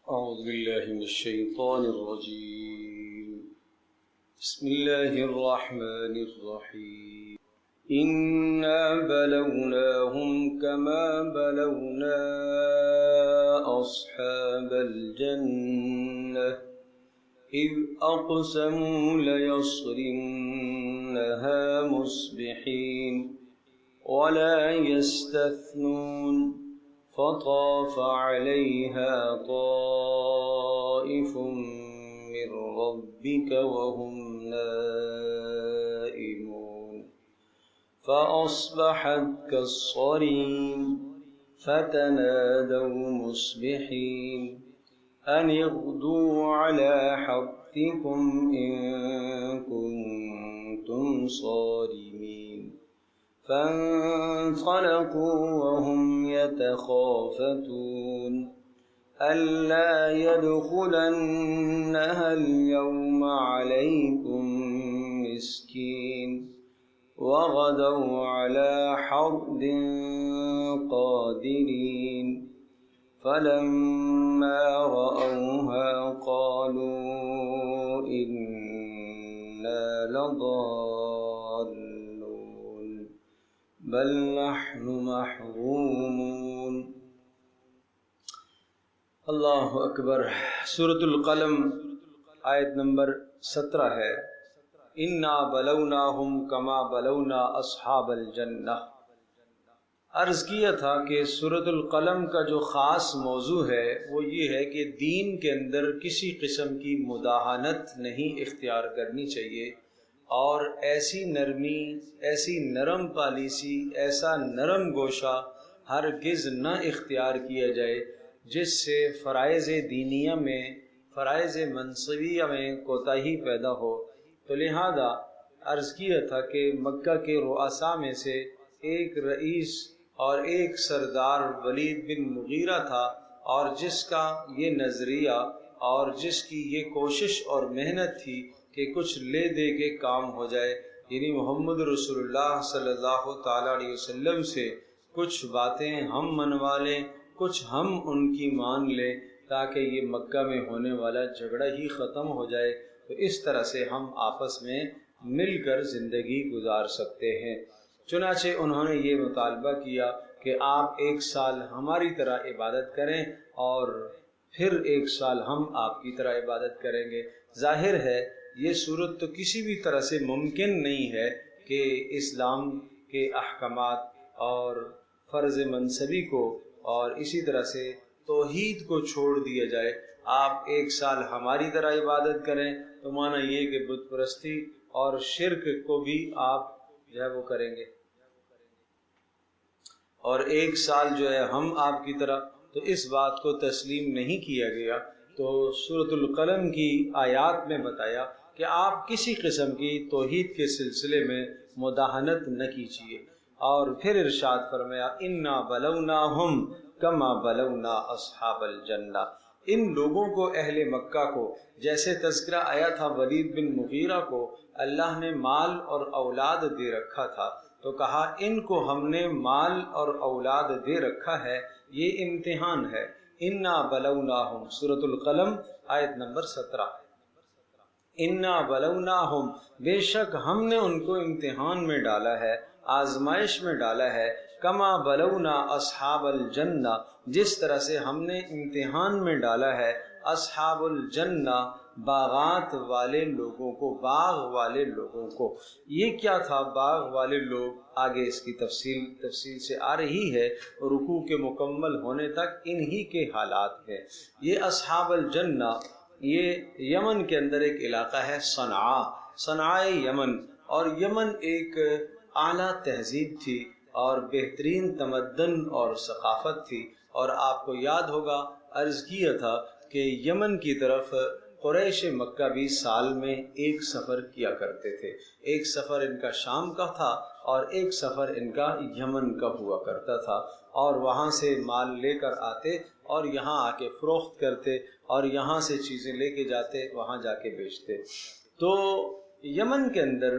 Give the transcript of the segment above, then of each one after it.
أعوذ بالله من الشيطان الرجيم. بسم الله الرحمن الرحيم. إنا بلوناهم كما بلونا أصحاب الجنة إذ أقسموا ليصرمنها مصبحين ولا يستثنون فطاف عليها طائف من ربك وهم نائمون فأصبحت كالصريم فتنادوا مصبحين أن اغدوا على حرثكم إن كنتم صارمين فانطلقوا وهم يتخافتون ألا يدخلنها اليوم عليكم مسكين وغدوا على حرد قادرين فلما رأوها قالوا إنا لضالون بل نحن محرومون. اللہ اکبر. سورۃ القلم آیت نمبر 17 ہے. انا بلوناہم کما بلونا اصحاب الجنہ. عرض کیا تھا کہ سورۃ القلم کا جو خاص موضوع ہے وہ یہ ہے کہ دین کے اندر کسی قسم کی مداہنت نہیں اختیار کرنی چاہیے، اور ایسی نرمی، ایسی نرم پالیسی، ایسا نرم گوشہ ہرگز نہ اختیار کیا جائے جس سے فرائض دینیہ میں، فرائض منصبیہ میں کوتاہی پیدا ہو. تو لہذا عرض کیا تھا کہ مکہ کے رؤساء میں سے ایک رئیس اور ایک سردار ولید بن مغیرہ تھا، اور جس کا یہ نظریہ اور جس کی یہ کوشش اور محنت تھی کہ کچھ لے دے کے کام ہو جائے، یعنی محمد رسول اللہ صلی اللہ تعالیٰ علیہ وسلم سے کچھ باتیں ہم منوا لیں، کچھ ہم ان کی مان لیں، تاکہ یہ مکہ میں ہونے والا جھگڑا ہی ختم ہو جائے، تو اس طرح سے ہم آپس میں مل کر زندگی گزار سکتے ہیں. چنانچہ انہوں نے یہ مطالبہ کیا کہ آپ 1 سال ہماری طرح عبادت کریں اور پھر 1 سال ہم آپ کی طرح عبادت کریں گے. ظاہر ہے یہ صورت تو کسی بھی طرح سے ممکن نہیں ہے کہ اسلام کے احکامات اور فرض منصبی کو اور اسی طرح سے توحید کو چھوڑ دیا جائے. آپ 1 سال ہماری طرح عبادت کریں تو معنی یہ کہ بت پرستی اور شرک کو بھی آپ جو ہے وہ کریں گے، اور 1 سال جو ہے ہم آپ کی طرح، تو اس بات کو تسلیم نہیں کیا گیا. تو سورۃ القلم کی آیات میں بتایا کہ آپ کسی قسم کی توحید کے سلسلے میں مداہنت نہ کیجیے، اور پھر ارشاد فرمایا انا بلوناہم کما بلونا اصحاب الجنہ. ان لوگوں کو، اہل مکہ کو، جیسے تذکرہ آیا تھا ولید بن مغیرہ کو اللہ نے مال اور اولاد دے رکھا تھا، تو کہا ان کو ہم نے مال اور اولاد دے رکھا ہے، یہ امتحان ہے. انا بلوناہم، سورۃ القلم آیت نمبر 17. انا بلوناہم، بے شک ہم نے ان کو امتحان میں ڈالا ہے، آزمائش میں ڈالا ہے. کما بلونا اصحاب الجنہ، جس طرح سے ہم نے امتحان میں ڈالا ہے اصحاب الجنہ، باغات والے لوگوں کو، باغ والے لوگوں کو. یہ کیا تھا باغ والے لوگ؟ آگے اس کی تفصیل سے آ رہی ہے، رکوع کے مکمل ہونے تک انہی کے حالات ہیں. یہ اصحاب الجنہ یہ یمن کے اندر ایک علاقہ ہے صنعاء یمن، اور یمن ایک اعلیٰ تہذیب تھی اور بہترین تمدن اور ثقافت تھی. اور آپ کو یاد ہوگا عرض کیا تھا کہ یمن کی طرف قریش مکہ بھی سال میں 1 سفر کیا کرتے تھے. 1 سفر ان کا شام کا تھا اور 1 سفر ان کا یمن کا ہوا کرتا تھا، اور وہاں سے مال لے کر آتے اور یہاں آ کے فروخت کرتے، اور یہاں سے چیزیں لے کے جاتے، وہاں جا کے بیچتے. تو یمن کے اندر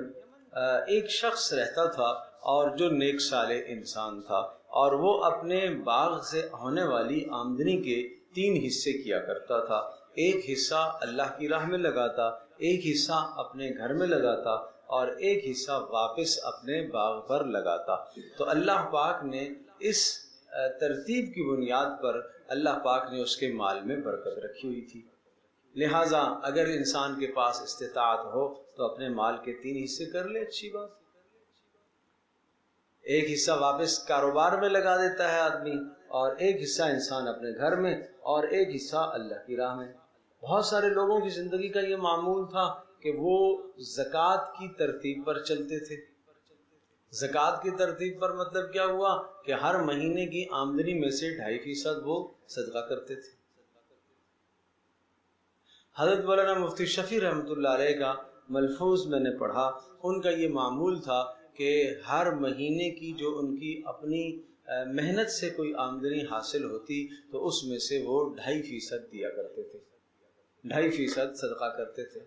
ایک شخص رہتا تھا اور جو نیک صالح انسان تھا، اور وہ اپنے باغ سے ہونے والی آمدنی کے 3 حصے کیا کرتا تھا، ایک حصہ اللہ کی راہ میں لگاتا، ایک حصہ اپنے گھر میں لگاتا اور ایک حصہ واپس اپنے باغ پر لگاتا۔ تو اللہ پاک نے اس ترتیب کی بنیاد پر اللہ پاک نے اس کے مال میں برکت رکھی ہوئی تھی۔ لہٰذا اگر انسان کے پاس استطاعت ہو تو اپنے مال کے 3 حصے کر لے، اچھی بات۔ ایک حصہ واپس کاروبار میں لگا دیتا ہے آدمی، اور ایک حصہ انسان اپنے گھر میں، اور ایک حصہ اللہ کی راہ میں۔ بہت سارے لوگوں کی زندگی کا یہ معمول تھا کہ وہ زکوٰۃ کی ترتیب پر چلتے تھے۔ زکوٰۃ کی ترتیب پر مطلب کیا ہوا کہ ہر مہینے کی آمدنی میں سے 2.5% وہ صدقہ کرتے تھے۔ حضرت مولانا مفتی شفیع رحمۃ اللہ علیہ کا ملفوظ میں نے پڑھا، ان کا یہ معمول تھا کہ ہر مہینے کی جو ان کی اپنی محنت سے کوئی آمدنی حاصل ہوتی تو اس میں سے وہ 2.5% دیا کرتے تھے، 2.5% صدقہ کرتے تھے۔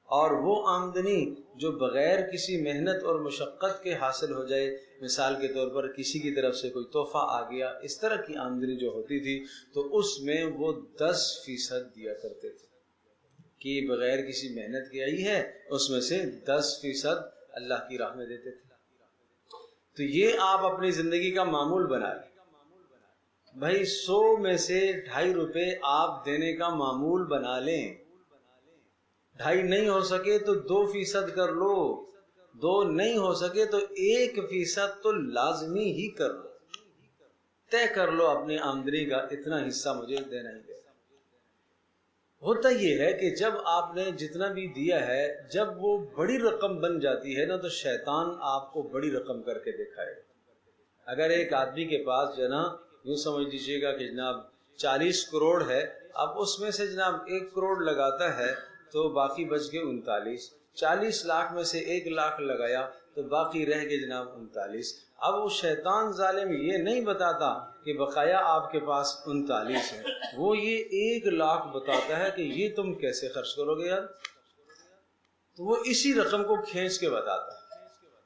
اور وہ آمدنی جو بغیر کسی محنت اور مشقت کے حاصل ہو جائے، مثال کے طور پر کسی کی طرف سے کوئی تحفہ آ گیا، اس طرح کی آمدنی جو ہوتی تھی تو اس میں وہ 10% دیا کرتے تھے کہ بغیر کسی محنت کے آئی ہے، اس میں سے 10% اللہ کی راہ میں دیتے تھے۔ تو یہ آپ اپنی زندگی کا معمول بنا لیں بھائی، 100 میں سے 2.5 روپے آپ دینے کا معمول بنا لیں۔ 2.5 نہیں ہو سکے تو 2% کر لو، 2 نہیں ہو سکے تو 1% تو لازمی ہی کر لو، طے کر لو اپنی آمدنی کا اتنا حصہ مجھے دینا ہی دینا۔ ہوتا یہ ہے کہ جب آپ نے جتنا بھی دیا ہے، جب وہ بڑی رقم بن جاتی ہے نا تو شیطان آپ کو بڑی رقم کر کے دکھائے گا۔ اگر ایک آدمی کے پاس جناب یوں سمجھ لیجیے گا کہ جناب 40 کروڑ ہے، اب اس میں سے جناب 1 کروڑ لگاتا ہے تو باقی بچ گئے 39، 40 لاکھ میں سے 1 لاکھ لگایا تو باقی رہ گئے جناب 39۔ اب وہ شیطان ظالم یہ نہیں بتاتا کہ بقایا آپ کے پاس 39 ہے، وہ یہ 1 لاکھ بتاتا ہے کہ یہ تم کیسے خرچ کرو گے یار، تو وہ اسی رقم کو کھینچ کے بتاتا ہے۔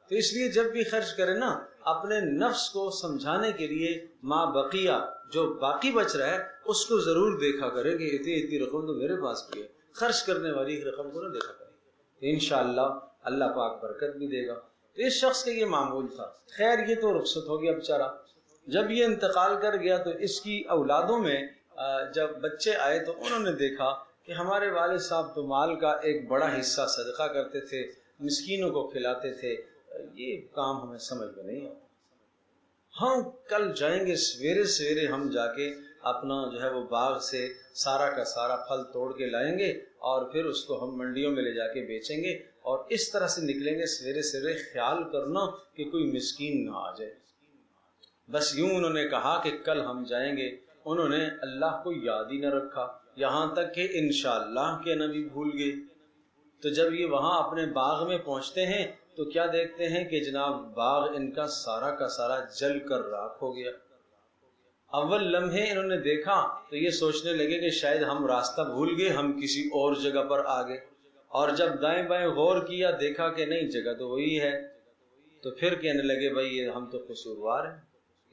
تو اس لیے جب بھی خرچ کرے نا، اپنے نفس کو سمجھانے کے لیے ما بقیہ، جو باقی بچ رہا ہے اس کو ضرور دیکھا کرے کہ اتنی رقم تو میرے پاس بھی ہے، خرچ کرنے والی رقم کو نہ دیکھا کرے، انشاءاللہ اللہ پاک برکت بھی دے گا۔ تو اس شخص کا یہ معمول تھا۔ خیر یہ تو رخصت ہو گیا بیچارہ، جب یہ انتقال کر گیا تو اس کی اولادوں میں جب بچے آئے تو انہوں نے دیکھا کہ ہمارے والد صاحب تو مال کا ایک بڑا حصہ صدقہ کرتے تھے، مسکینوں کو کھلاتے تھے، یہ کام ہمیں سمجھ میں نہیں آتا، ہم کل جائیں گے سویرے سویرے، ہم جا کے اپنا جو ہے وہ باغ سے سارا کا سارا پھل توڑ کے لائیں گے اور پھر اس کو ہم منڈیوں میں لے جا کے بیچیں گے، اور اس طرح سے نکلیں گے سویرے سویرے، خیال کرنا کہ کوئی مسکین نہ آ جائے۔ بس یوں انہوں نے کہا کہ کل ہم جائیں گے، انہوں نے اللہ کو یاد ہی نہ رکھا، یہاں تک کہ انشاءاللہ کے نبی بھول گئے۔ تو جب یہ وہاں اپنے باغ میں پہنچتے ہیں تو کیا دیکھتے ہیں کہ جناب باغ ان کا سارا جل کر راکھ ہو گیا۔ اول لمحے انہوں نے دیکھا تو یہ سوچنے لگے کہ شاید ہم راستہ بھول گئے، ہم کسی اور جگہ پر آ گئے، اور جب دائیں بائیں غور کیا دیکھا کہ نہیں، جگہ تو وہی ہے، تو پھر کہنے لگے بھائی یہ ہم تو قصوروار ہیں،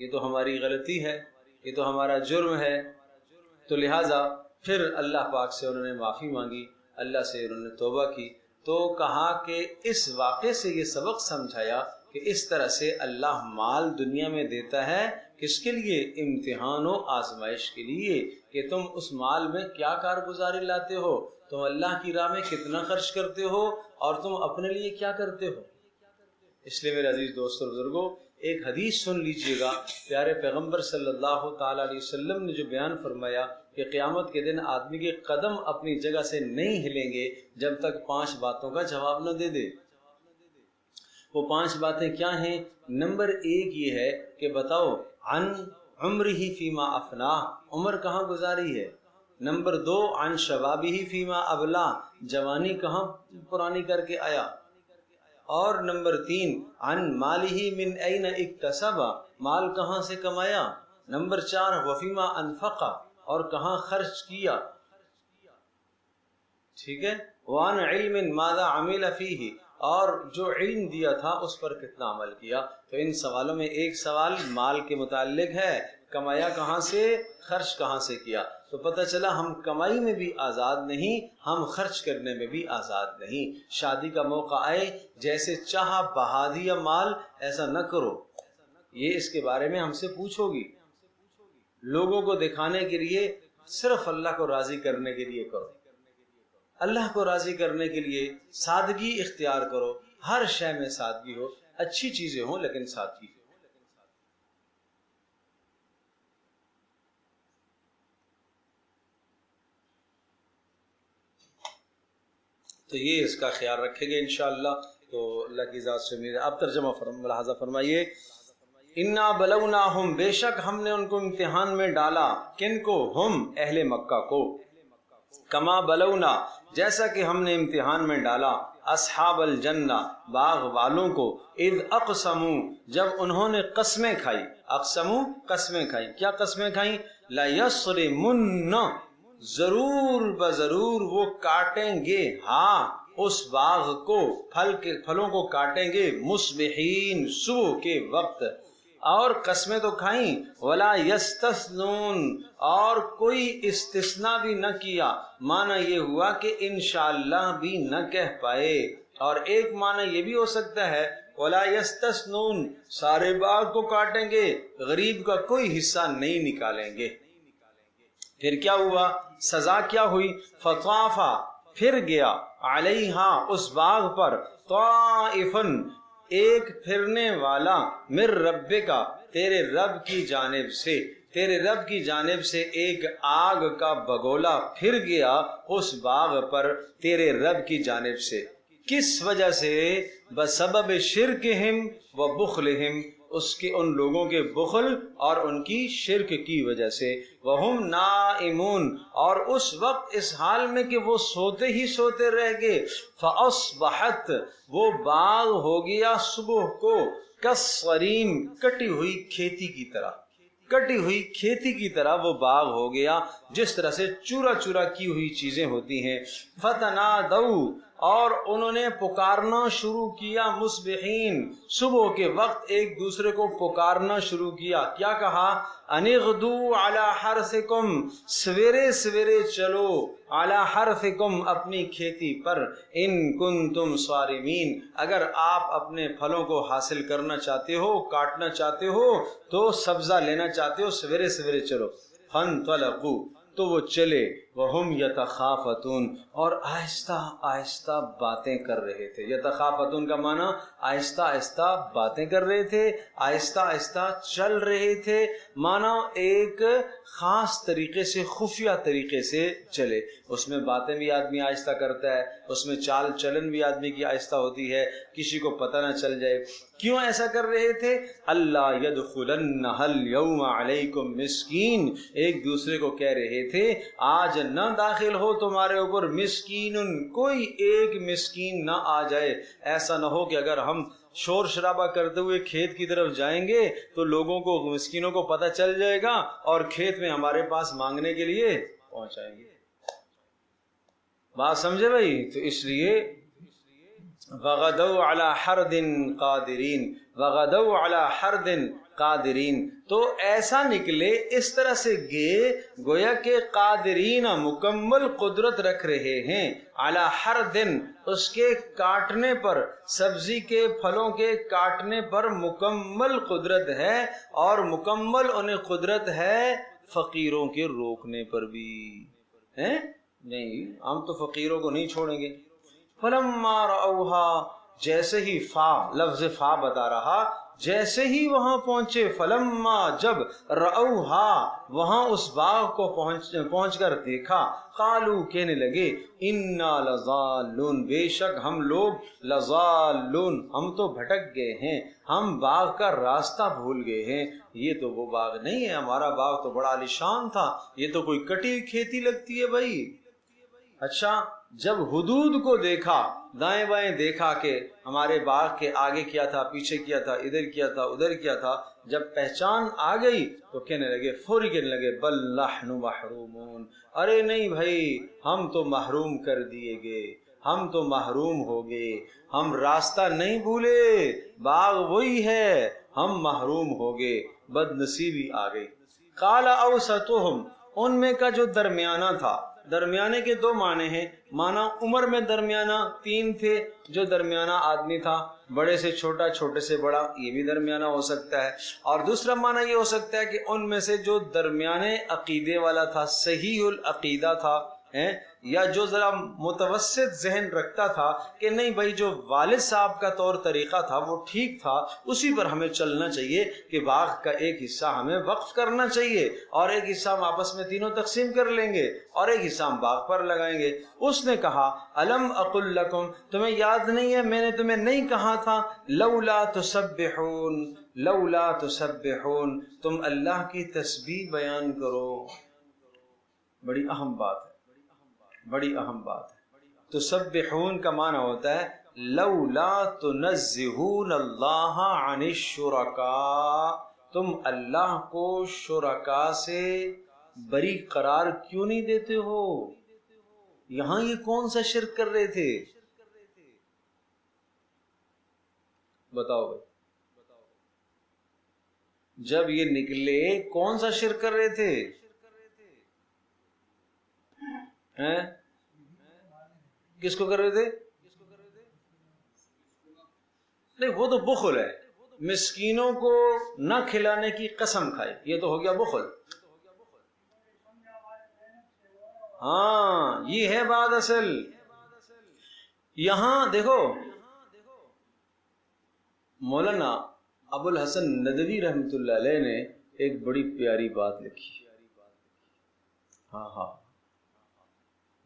یہ تو ہماری غلطی ہے، یہ تو ہمارا جرم ہے۔ تو لہٰذا پھر اللہ پاک سے انہوں نے معافی مانگی، اللہ سے انہوں نے توبہ کی، تو کہا کہ اس واقعے سے یہ سبق سمجھایا کہ اس طرح سے اللہ مال دنیا میں دیتا ہے، کس کے لیے؟ امتحان و آزمائش کے لیے، کہ تم اس مال میں کیا کارگزاری لاتے ہو، تم اللہ کی راہ میں کتنا خرچ کرتے ہو، اور تم اپنے لیے کیا کرتے ہو۔ اس لیے میرے عزیز دوستو بزرگوں، ایک حدیث سن لیجئے گا، پیارے پیغمبر صلی اللہ تعالی علیہ وسلم نے جو بیان فرمایا کہ قیامت کے دن آدمی کے قدم اپنی جگہ سے نہیں ہلیں گے جب تک 5 باتوں کا جواب نہ دے دے۔ وہ 5 باتیں کیا ہیں؟ نمبر 1 یہ ہے کہ بتاؤ عن عمرہ فیما افنا، عمر کہاں گزاری ہے۔ نمبر 2 عن شبابہ فیما ابلا، جوانی کہاں پرانی کر کے آیا۔ اور نمبر 3 عن مالہ من این اکتسب، مال کہاں سے کمایا۔ نمبر 4 وفیما انفق، اور کہاں خرچ کیا، ٹھیک ہے۔ وعن علم ماذا عمل فیہ، اور جو علم دیا تھا اس پر کتنا عمل کیا۔ تو ان سوالوں میں ایک سوال مال کے متعلق ہے، کمایا کہاں سے، خرچ کہاں سے کیا۔ تو پتہ چلا ہم کمائی میں بھی آزاد نہیں، ہم خرچ کرنے میں بھی آزاد نہیں۔ شادی کا موقع آئے جیسے چاہا بہا دیا مال، ایسا نہ کرو۔ یہ اس کے بارے میں ہم سے پوچھو گی، لوگوں کو دکھانے کے لیے صرف اللہ کو راضی کرنے کے لیے کرو، اللہ کو راضی کرنے کے لیے سادگی اختیار کرو، ہر شے میں سادگی ہو، اچھی چیزیں ہوں لیکن سادگی ہو۔ تو یہ اس کا خیال رکھیں گے انشاءاللہ، تو اللہ کی ذات سے امید ہے۔ اب ترجمہ ملاحظہ فرمائیے، انا بلوناہم، بے شک ہم نے ان کو امتحان میں ڈالا، کن کو؟ ہم اہل مکہ کو، کما بلونا، جیسا کہ ہم نے امتحان میں ڈالا اصحاب الجنہ، باغ والوں کو، اذ اقسموا، جب انہوں نے قسمیں کھائی، اقسموا قسمیں کھائی، کیا قسمیں کھائیں؟ لیصرمن، ضرور بضرور وہ کاٹیں گے، ہاں اس باغ کو، پھلوں کو کاٹیں گے، مصبحین، صبح کے وقت، اور قسمیں تو کھائیں، ولا یستثنون، اور کوئی استثناء بھی نہ کیا، معنی یہ ہوا کہ انشاءاللہ بھی نہ کہہ پائے۔ اور ایک معنی یہ بھی ہو سکتا ہے ولا یستثنون، سارے باغ کو کاٹیں گے، غریب کا کوئی حصہ نہیں نکالیں گے۔ پھر کیا ہوا؟ سزا کیا ہوئی؟ فطافا، پھر گیا، علیہا، اس باغ پر، طائفن، ایک پھرنے والا، من ربکا، تیرے رب کی جانب سے، تیرے رب کی جانب سے ایک آگ کا بگولا پھر گیا اس باغ پر تیرے رب کی جانب سے۔ کس وجہ سے؟ بسبب شرکہم و بخلہم، اس کے ان لوگوں کے بخل اور ان کی شرک کی وجہ سے، وہم نائمون، اور اس وقت اس حال میں کہ وہ سوتے ہی سوتے رہ گئے، فاصبحت، وہ باغ ہو گیا صبح کو، کالصریم، کٹی ہوئی کھیتی کی طرح، کٹی ہوئی کھیتی کی طرح وہ باغ ہو گیا، جس طرح سے چورا چورا کی ہوئی چیزیں ہوتی ہیں۔ فتنادوا، اور انہوں نے پکارنا شروع کیا، مصبحین، صبح کے وقت ایک دوسرے کو پکارنا شروع کیا، کیا کہا؟ ان اغدوا علی حرثکم، سویرے سویرے چلو، علی حرثکم، اپنی کھیتی پر، ان کنتم صارمین، اگر آپ اپنے پھلوں کو حاصل کرنا چاہتے ہو، کاٹنا چاہتے ہو، تو سبزہ لینا چاہتے ہو، سویرے سویرے چلو۔ فانطلقوا، تو وہ چلے، وہم یتخافتون، اور آہستہ آہستہ باتیں کر رہے تھے۔ یتخافتون کا معنی آہستہ آہستہ باتیں کر رہے تھے، آہستہ آہستہ چل رہے تھے، معنی ایک خاص طریقے سے، خفیہ طریقے سے چلے۔ اس میں باتیں بھی آدمی آہستہ کرتا ہے، اس میں چال چلن بھی آدمی کی آہستہ ہوتی ہے، کسی کو پتہ نہ چل جائے۔ کیوں ایسا کر رہے تھے؟ اللہ یدخلنها اليوم علیکم مسکین، ایک دوسرے کو کہہ رہے تھے آج نہ داخل ہو تمہارے اوپر مسکین، کوئی ایک مسکین نہ آ جائے، ایسا نہ ہو کہ اگر ہم شور شرابہ کرتے ہوئے کھیت کی طرف جائیں گے تو لوگوں کو، مسکینوں کو پتہ چل جائے گا اور کھیت میں ہمارے پاس مانگنے کے لیے پہنچائیں گے۔ بات سمجھے بھائی؟ تو اس لیے وغدوا علی حرد قادرین، وغدوا علی حرد قادرین، تو ایسا نکلے، اس طرح سے گئے گویا کہ قادرین، مکمل قدرت رکھ رہے ہیں، علی حرد، اس کے کاٹنے پر، سبزی کے پھلوں کے کاٹنے پر مکمل قدرت ہے، اور مکمل انہیں قدرت ہے فقیروں کے روکنے پر بھی ہے۔ نہیں، ہم تو فقیروں کو نہیں چھوڑیں گے۔ فلما رأوها، جیسے ہی، فا لفظ فا بتا رہا، جیسے ہی وہاں پہنچے، فلما، جب، رأوها، وہاں اس باغ کو پہنچ کر دیکھا، قالو، کہنے لگے، انا لضالون، بے شک ہم لوگ، لضالون، ہم تو بھٹک گئے ہیں، ہم باغ کا راستہ بھول گئے ہیں، یہ تو وہ باغ نہیں ہے، ہمارا باغ تو بڑا عالیشان تھا، یہ تو کوئی کٹی ہوئی کھیتی لگتی ہے بھائی۔ اچھا، جب حدود کو دیکھا، دائیں بائیں دیکھا کہ ہمارے باغ کے آگے کیا تھا، پیچھے کیا تھا، ادھر کیا تھا، ادھر کیا تھا، جب پہچان آ گئی تو کہنے لگے، فوری کہنے لگے، بل نحن محرومون، ارے نہیں بھائی، ہم تو محروم کر دیے گئے، ہم تو محروم ہو گئے، ہم راستہ نہیں بھولے، باغ وہی ہے، ہم محروم ہو گئے، بد نصیبی آ گئی۔ قال اوسطہم، ان میں کا جو درمیانہ تھا، درمیانے کے دو معنی ہیں، معنی عمر میں درمیانہ 3 تھے، جو درمیانہ آدمی تھا، بڑے سے چھوٹا، چھوٹے سے بڑا، یہ بھی درمیانہ ہو سکتا ہے، اور دوسرا معنی یہ ہو سکتا ہے کہ ان میں سے جو درمیانے عقیدے والا تھا، صحیح العقیدہ تھا، یا جو ذرا متوسط ذہن رکھتا تھا کہ نہیں بھائی جو والد صاحب کا طور طریقہ تھا وہ ٹھیک تھا، اسی پر ہمیں چلنا چاہیے کہ باغ کا ایک حصہ ہمیں وقف کرنا چاہیے اور ایک حصہ ہم آپس میں تینوں تقسیم کر لیں گے اور ایک حصہ ہم باغ پر لگائیں گے۔ اس نے کہا الم اقل لکم، تمہیں یاد نہیں ہے میں نے تمہیں نہیں کہا تھا لولا تسبحون، لولا تسبحون، تم اللہ کی تسبیح بیان کرو۔ بڑی اہم بات ہے، بڑی اہم بات ہے۔ تسبحون کا معنی ہوتا ہے لولا تنزہون اللہ عن الشرکاء، تم اللہ کو شرکاء سے بری قرار کیوں نہیں دیتے ہو؟ یہاں یہ کون سا شرک کر رہے تھے؟ بتاؤ بھائی، جب یہ نکلے کون سا شرک کر رہے تھے؟ کس کو کر رہے تھے؟ نہیں، وہ تو بخل ہے، مسکینوں کو نہ کھلانے کی قسم کھائی، یہ تو ہو گیا بخل۔ ہاں یہ ہے بات اصل۔ یہاں دیکھو مولانا ابو الحسن ندوی رحمۃ اللہ علیہ نے ایک بڑی پیاری بات لکھی، ہاں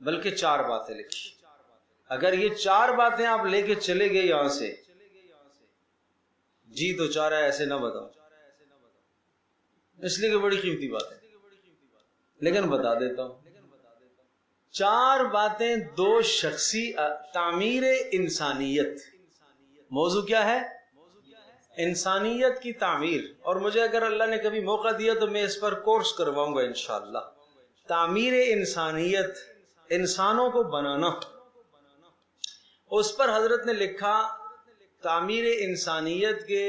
بلکہ 4 باتیں لکھی۔ اگر یہ 4 باتیں آپ لے کے چلے گئے یہاں سے، جی تو چاہ رہا ہے ایسے نہ بتاؤ اس لیے کہ بڑی قیمتی بات ہے، لیکن بتا دیتا ہوں۔ 4 باتیں 2 شخصی تعمیر انسانیت۔ موضوع کیا ہے؟ انسانیت کی تعمیر۔ اور مجھے اگر اللہ نے کبھی موقع دیا تو میں اس پر کورس کرواؤں گا انشاءاللہ۔ تعمیر انسانیت، انسانوں کو بنانا، اس پر حضرت نے لکھا تعمیر انسانیت کے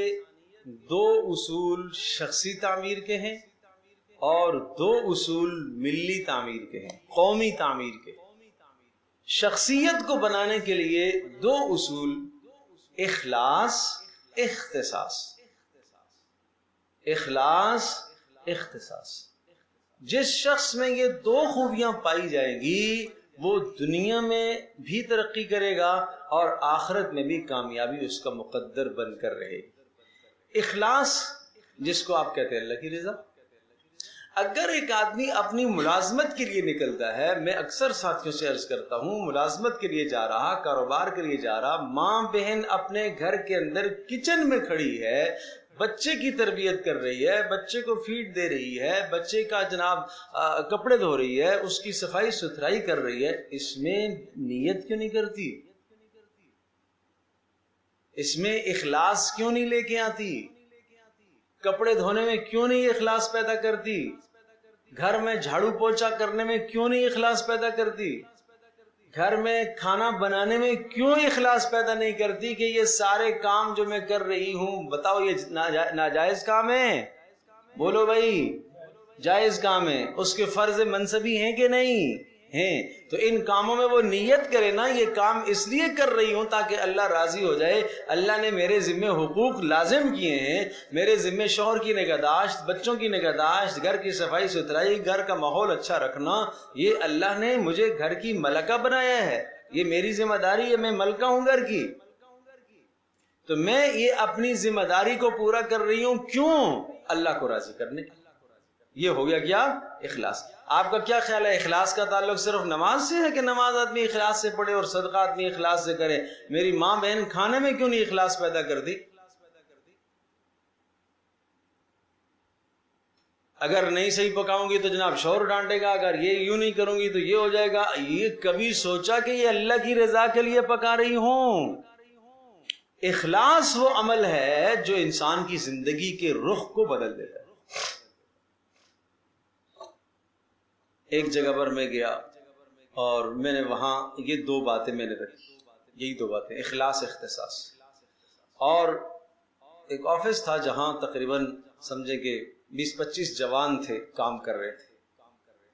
2 اصول شخصی تعمیر کے ہیں اور 2 اصول ملی تعمیر کے ہیں، قومی تعمیر کے۔ شخصیت کو بنانے کے لیے 2 اصول، اخلاص، اختصاص۔ اخلاص، اختصاص۔ جس شخص میں یہ 2 خوبیاں پائی جائیں گی وہ دنیا میں بھی ترقی کرے گا اور آخرت میں بھی کامیابی اس کا مقدر بن کر رہے گی۔ اخلاص جس کو آپ کہتے ہیں اللہ کی رضا۔ اگر ایک آدمی اپنی ملازمت کے لیے نکلتا ہے، میں اکثر ساتھیوں سے عرض کرتا ہوں، ملازمت کے لیے جا رہا، کاروبار کے لیے جا رہا، ماں بہن اپنے گھر کے اندر کچن میں کھڑی ہے، بچے کی تربیت کر رہی ہے، بچے کو فیڈ دے رہی ہے، بچے کا جناب کپڑے دھو رہی ہے، اس کی صفائی ستھرائی کر رہی ہے، اس میں نیت کیوں نہیں کرتی؟ اس میں اخلاص کیوں نہیں لے کے آتی؟ کپڑے دھونے میں کیوں نہیں اخلاص پیدا کرتی؟ گھر میں جھاڑو پوچھا کرنے میں کیوں نہیں اخلاص پیدا کرتی؟ گھر میں کھانا بنانے میں کیوں اخلاص پیدا نہیں کرتی کہ یہ سارے کام جو میں کر رہی ہوں، بتاؤ یہ ناجائز کام ہے؟ بولو بھائی، جائز کام ہے، اس کے فرض منصبی ہیں کہ نہیں ہیں؟ تو ان کاموں میں وہ نیت کرے نا، یہ کام اس لیے کر رہی ہوں تاکہ اللہ راضی ہو جائے، اللہ نے میرے ذمہ حقوق لازم کیے ہیں، میرے ذمہ شوہر کی نگہداشت، بچوں کی نگہداشت، گھر کی صفائی ستھرائی، گھر کا ماحول اچھا رکھنا، یہ اللہ نے مجھے گھر کی ملکہ بنایا ہے، یہ میری ذمہ داری ہے، میں ملکہ ہوں گھر کی، تو میں یہ اپنی ذمہ داری کو پورا کر رہی ہوں، کیوں؟ اللہ کو راضی کرنے۔ یہ ہو گیا کیا؟ اخلاص۔ آپ کا کیا خیال ہے، اخلاص کا تعلق صرف نماز سے ہے کہ نماز آدمی اخلاص سے پڑھے اور صدقہ آدمی اخلاص سے کرے؟ میری ماں بہن کھانے میں کیوں نہیں اخلاص پیدا کرتی؟ اگر نہیں صحیح پکاؤں گی تو جناب شوہر ڈانٹے گا، اگر یہ یوں نہیں کروں گی تو یہ ہو جائے گا۔ یہ کبھی سوچا کہ یہ اللہ کی رضا کے لیے پکا رہی ہوں؟ اخلاص وہ عمل ہے جو انسان کی زندگی کے رخ کو بدل دیتا ہے۔ ایک جگہ پر میں گیا اور میں نے وہاں یہ 2 باتیں میں نے رکھی، یہی 2 باتیں، اخلاص، اختصاص۔ اور ایک آفس تھا جہاں تقریباً سمجھے کہ 20-25 جوان تھے، کام کر رہے تھے۔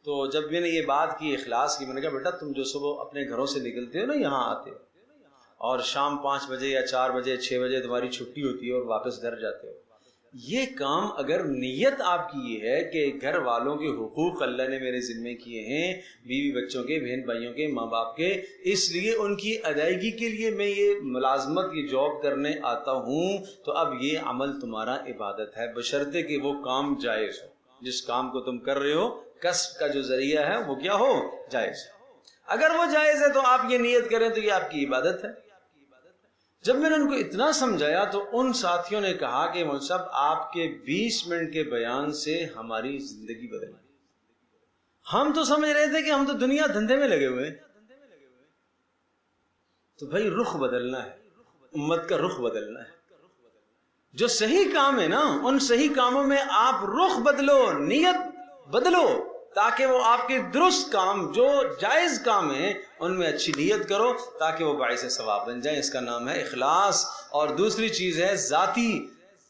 تو جب میں نے یہ بات کی اخلاص کی، میں نے کہا بیٹا تم جو صبح اپنے گھروں سے نکلتے ہو نا یہاں آتے ہو، اور شام 5 بجے یا 4 بجے 6 بجے تمہاری چھٹی ہوتی ہے اور واپس گھر جاتے ہو، یہ کام اگر نیت آپ کی یہ ہے کہ گھر والوں کے حقوق اللہ نے میرے ذمے کیے ہیں، بیوی بچوں کے، بہن بھائیوں کے، ماں باپ کے، اس لیے ان کی ادائیگی کے لیے میں یہ ملازمت، یہ جاب کرنے آتا ہوں، تو اب یہ عمل تمہارا عبادت ہے، بشرطے کہ وہ کام جائز ہو۔ جس کام کو تم کر رہے ہو کسب کا جو ذریعہ ہے وہ کیا ہو؟ جائز۔ اگر وہ جائز ہے تو آپ یہ نیت کریں تو یہ آپ کی عبادت ہے۔ جب میں نے ان کو اتنا سمجھایا تو ان ساتھیوں نے کہا کہ مولوی صاحب آپ کے 20 منٹ کے بیان سے ہماری زندگی بدل گئی۔ ہم تو سمجھ رہے تھے کہ ہم تو دنیا دھندے میں لگے ہوئے، تو بھائی رخ بدلنا ہے، امت کا رخ بدلنا ہے۔ جو صحیح کام ہے نا ان صحیح کاموں میں آپ رخ بدلو، نیت بدلو، تاکہ وہ آپ کے درست کام جو جائز کام ہیں ان میں اچھی نیت کرو تاکہ وہ باعث ثواب بن جائیں۔ اس کا نام ہے اخلاص۔ اور دوسری چیز ہے ذاتی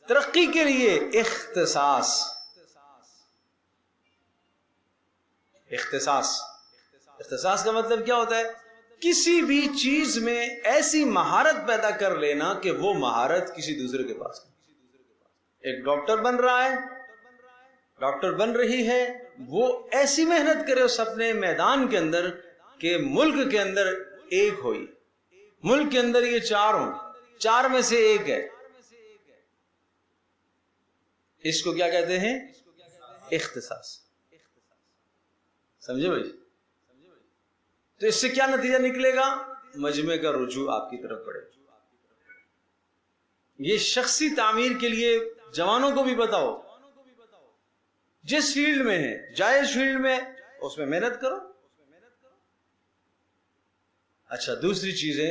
ترقی کے لیے اختصاص۔ اختصاص کا مطلب کیا ہوتا ہے؟ کسی بھی چیز میں ایسی مہارت پیدا کر لینا کہ وہ مہارت کسی دوسرے کے پاس نہیں۔ ایک ڈاکٹر بن رہا ہے، ڈاکٹر بن رہی ہے، وہ ایسی محنت کرے اس اپنے میدان کے اندر کہ ملک کے اندر ایک ہوئی، ملک کے اندر یہ 4 ہوں، 4 میں سے ایک ہے۔ اس کو کیا کہتے ہیں؟ اختصاص۔ سمجھے بھائی؟ تو اس سے کیا نتیجہ نکلے گا؟ مجمع کا رجوع آپ کی طرف پڑے۔ یہ شخصی تعمیر کے لیے جوانوں کو بھی بتاؤ، جس فیلڈ میں ہے، جائز فیلڈ میں، اس میں محنت کرو۔ اچھا، دوسری چیزیں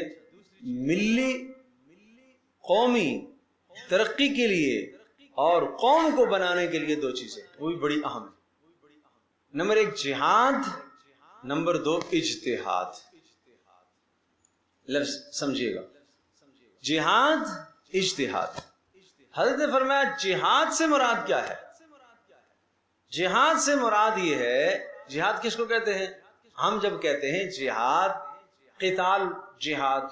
ملی قومی ترقی کے لیے اور قوم کو بنانے کے لیے 2 چیزیں، وہ بھی بڑی اہم ہیں۔ نمبر 1 جہاد، نمبر 2 اجتہاد۔ لفظ سمجھیے گا، جہاد، اجتہاد۔ حضرت نے فرمایا جہاد سے مراد کیا ہے؟ جہاد سے مراد یہ ہے، جہاد کس کو کہتے ہیں؟ ہم جب کہتے ہیں جہاد، قتال، جہاد،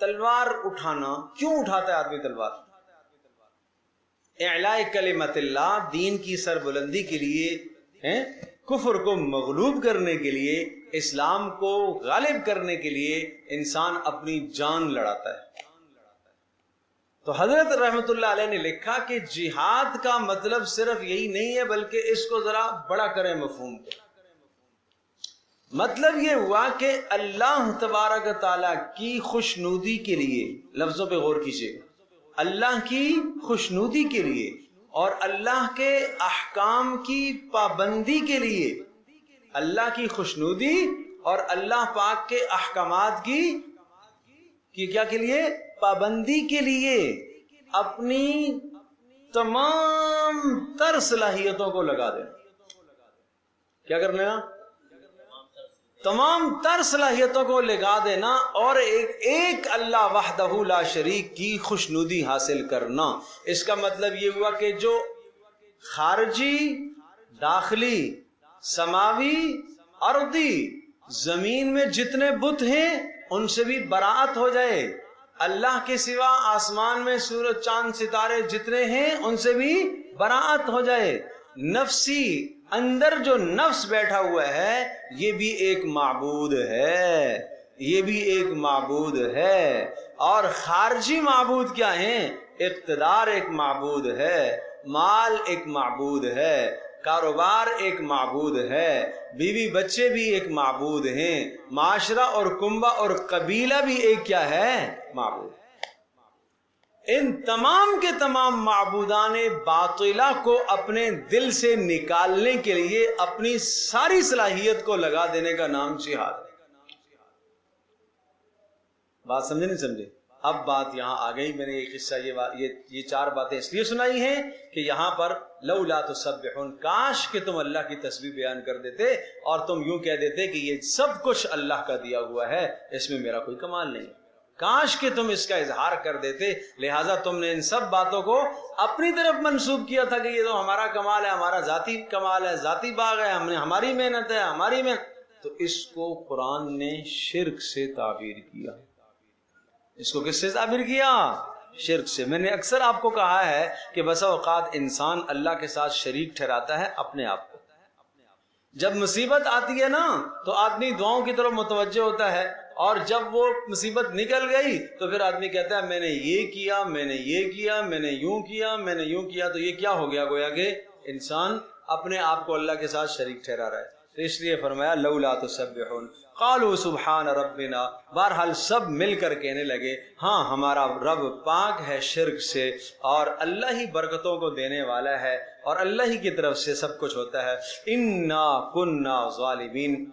تلوار اٹھانا، کیوں اٹھاتا ہے آدمی تلوار؟ اعلاء کلمت اللہ، دین کی سربلندی کے لیے، کفر کو مغلوب کرنے کے لیے، اسلام کو غالب کرنے کے لیے انسان اپنی جان لڑاتا ہے۔ تو حضرت رحمت اللہ علیہ نے لکھا کہ جہاد کا مطلب صرف یہی نہیں ہے، بلکہ اس کو ذرا بڑا کریں مفہوم کو۔ مطلب یہ ہوا کہ اللہ تبارک تعالیٰ کی خوشنودی کے لیے، لفظوں پہ غور کیجیے گا، اللہ کی خوشنودی کے لیے اور اللہ کے احکام کی پابندی کے لیے، اللہ کی خوشنودی اور اللہ پاک کے احکامات کی کیا کے لیے؟ پابندی کے لیے اپنی تمام تر صلاحیتوں کو لگا دینا۔ کیا کرنا ہے؟ تمام تر صلاحیتوں کو لگا دینا اور ایک اللہ وحدہ لا شریک کی خوشنودی حاصل کرنا۔ اس کا مطلب یہ ہوا کہ جو خارجی، داخلی، سماوی، ارضی، زمین میں جتنے بت ہیں ان سے بھی براءت ہو جائے۔ اللہ کے سوا آسمان میں سورج، چاند، ستارے جتنے ہیں ان سے بھی براءت ہو جائے۔ نفسی اندر جو نفس بیٹھا ہوا ہے یہ بھی ایک معبود ہے، یہ بھی ایک معبود ہے۔ اور خارجی معبود کیا ہیں؟ اقتدار ایک معبود ہے، مال ایک معبود ہے، کاروبار ایک معبود ہے، بیوی بچے بھی ایک معبود ہیں، معاشرہ اور کنبہ اور قبیلہ بھی ایک کیا ہے؟ معبود۔ ان تمام کے تمام معبودان باطلہ کو اپنے دل سے نکالنے کے لیے اپنی ساری صلاحیت کو لگا دینے کا نام جہاد ہے۔ بات سمجھے نہیں سمجھے؟ اب بات یہاں آ گئی۔ میں نے یہ قصہ، یہ 4 باتیں اس لیے سنائی ہیں کہ یہاں پر لولا تسبحون، کاش کہ تم اللہ کی تسبیح بیان کر دیتے اور تم یوں کہہ دیتے کہ یہ سب کچھ اللہ کا دیا ہوا ہے، اس میں میرا کوئی کمال نہیں۔ کاش کہ تم اس کا اظہار کر دیتے، لہٰذا تم نے ان سب باتوں کو اپنی طرف منسوب کیا تھا کہ یہ تو ہمارا کمال ہے، ہمارا ذاتی کمال ہے، ذاتی باغ ہے، ہماری محنت ہے، ہماری محنت. تو اس کو قرآن نے شرک سے تعبیر کیا. اس کو کس سے تعبیر کیا؟ شرک سے. میں نے اکثر آپ کو کہا ہے کہ بسا اوقات انسان اللہ کے ساتھ شریک ٹھہراتا ہے اپنے آپ کو. جب مصیبت آتی ہے نا تو آدمی دعاؤں کی طرف متوجہ ہوتا ہے، اور جب وہ مصیبت نکل گئی تو پھر آدمی کہتا ہے میں نے یہ کیا، میں نے یہ کیا، میں نے یوں کیا، میں نے یوں کیا. تو یہ کیا ہو گیا؟ گویا کہ انسان اپنے آپ کو اللہ کے ساتھ شریک ٹھہرا رہا ہے. تو اس لیے فرمایا لولا تسبحون قالوا سبحان ربنا. بہرحال سب مل کر کہنے لگے ہاں ہمارا رب پاک ہے شرک سے، اور اللہ ہی برکتوں کو دینے والا ہے، اور اللہ ہی کی طرف سے سب کچھ ہوتا ہے. انا کننا ظالمین،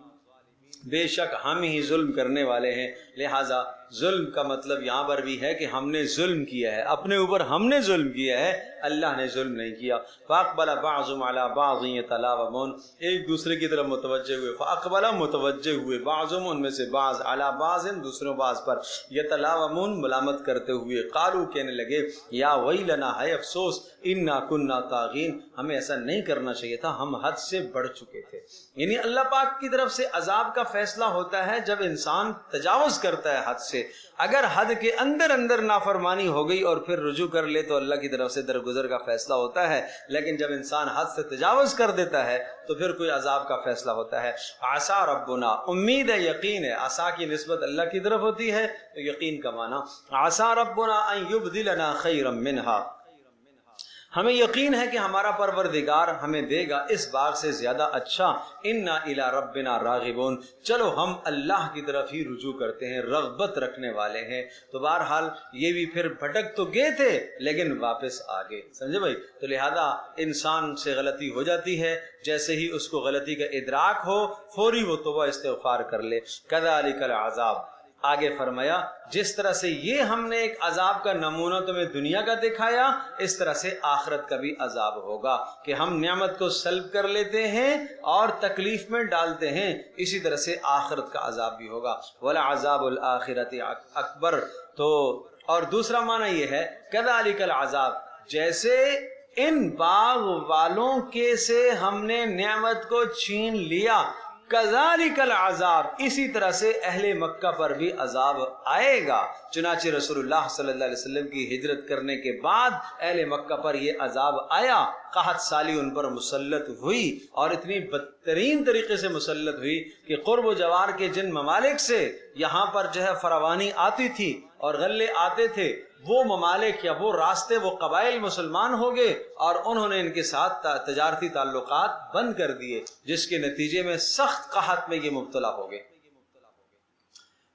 بے شک ہم ہی ظلم کرنے والے ہیں. لہٰذا ظلم کا مطلب یہاں پر بھی ہے کہ ہم نے ظلم کیا ہے، اپنے اوپر ہم نے ظلم کیا ہے، اللہ نے ظلم نہیں کیا. فاقبل بعضهم على بعض يتلاومون، ایک دوسرے کی طرف متوجہ ہوئے. فاقبل متوجہ ہوئے، بعضهم ان میں سے بعض، على بعض دوسروں بعض پر، يتلاومون ملامت کرتے ہوئے. قالوا کہنے لگے یا ویلنا، ہے افسوس، انا كنا طاغین، ہمیں ایسا نہیں کرنا چاہیے تھا، ہم حد سے بڑھ چکے تھے. یعنی اللہ پاک کی طرف سے عذاب کا فیصلہ ہوتا ہے جب انسان تجاوز کرتا ہے حد سے. اگر حد کے اندر اندر نافرمانی ہو گئی اور پھر رجوع کر لے تو اللہ کی طرف سے درگزر کا فیصلہ ہوتا ہے. لیکن جب انسان حد سے تجاوز کر دیتا ہے تو پھر کوئی عذاب کا فیصلہ ہوتا ہے. عسا ربنا، امید ہے، یقین ہے. عسا کی نسبت اللہ کی طرف ہوتی ہے تو یقین کا معنی عسا ربنا ان یبدلنا خیرا منہا، ہمیں یقین ہے کہ ہمارا پروردگار ہمیں دے گا اس باغ سے زیادہ اچھا. انا الی ربنا راغبون، چلو ہم اللہ کی طرف ہی رجوع کرتے ہیں، رغبت رکھنے والے ہیں. تو بہرحال یہ بھی پھر بھٹک تو گئے تھے لیکن واپس آ گئے. سمجھے بھائی؟ تو لہذا انسان سے غلطی ہو جاتی ہے، جیسے ہی اس کو غلطی کا ادراک ہو فوری وہ توبہ استغفار کر لے. کذالک العذاب، آگے فرمایا جس طرح سے یہ ہم نے ایک عذاب کا نمونہ تمہیں دنیا کا دکھایا، اس طرح سے آخرت کا بھی عذاب ہوگا کہ ہم نعمت کو سلب کر لیتے ہیں اور تکلیف میں ڈالتے ہیں. اسی طرح سے آخرت کا عذاب بھی ہوگا. وَلَعَذَابُ الْآخِرَةِ اکبر. تو اور دوسرا معنی یہ ہے کذالک العذاب، جیسے ان باغ والوں کے سے ہم نے نعمت کو چھین لیا، کذالک العذاب، اسی طرح سے اہل مکہ پر بھی عذاب آئے گا. چنانچہ رسول اللہ صلی اللہ علیہ وسلم کی ہجرت کرنے کے بعد اہل مکہ پر یہ عذاب آیا. قحط سالی ان پر مسلط ہوئی، اور اتنی بدترین طریقے سے مسلط ہوئی کہ قرب و جوار کے جن ممالک سے یہاں پر جو ہے فراوانی آتی تھی اور غلے آتے تھے، وہ ممالک یا وہ راستے، وہ قبائل مسلمان ہو گئے اور انہوں نے ان کے ساتھ تجارتی تعلقات بند کر دیے، جس کے نتیجے میں سخت قحط میں یہ مبتلا ہو گئے.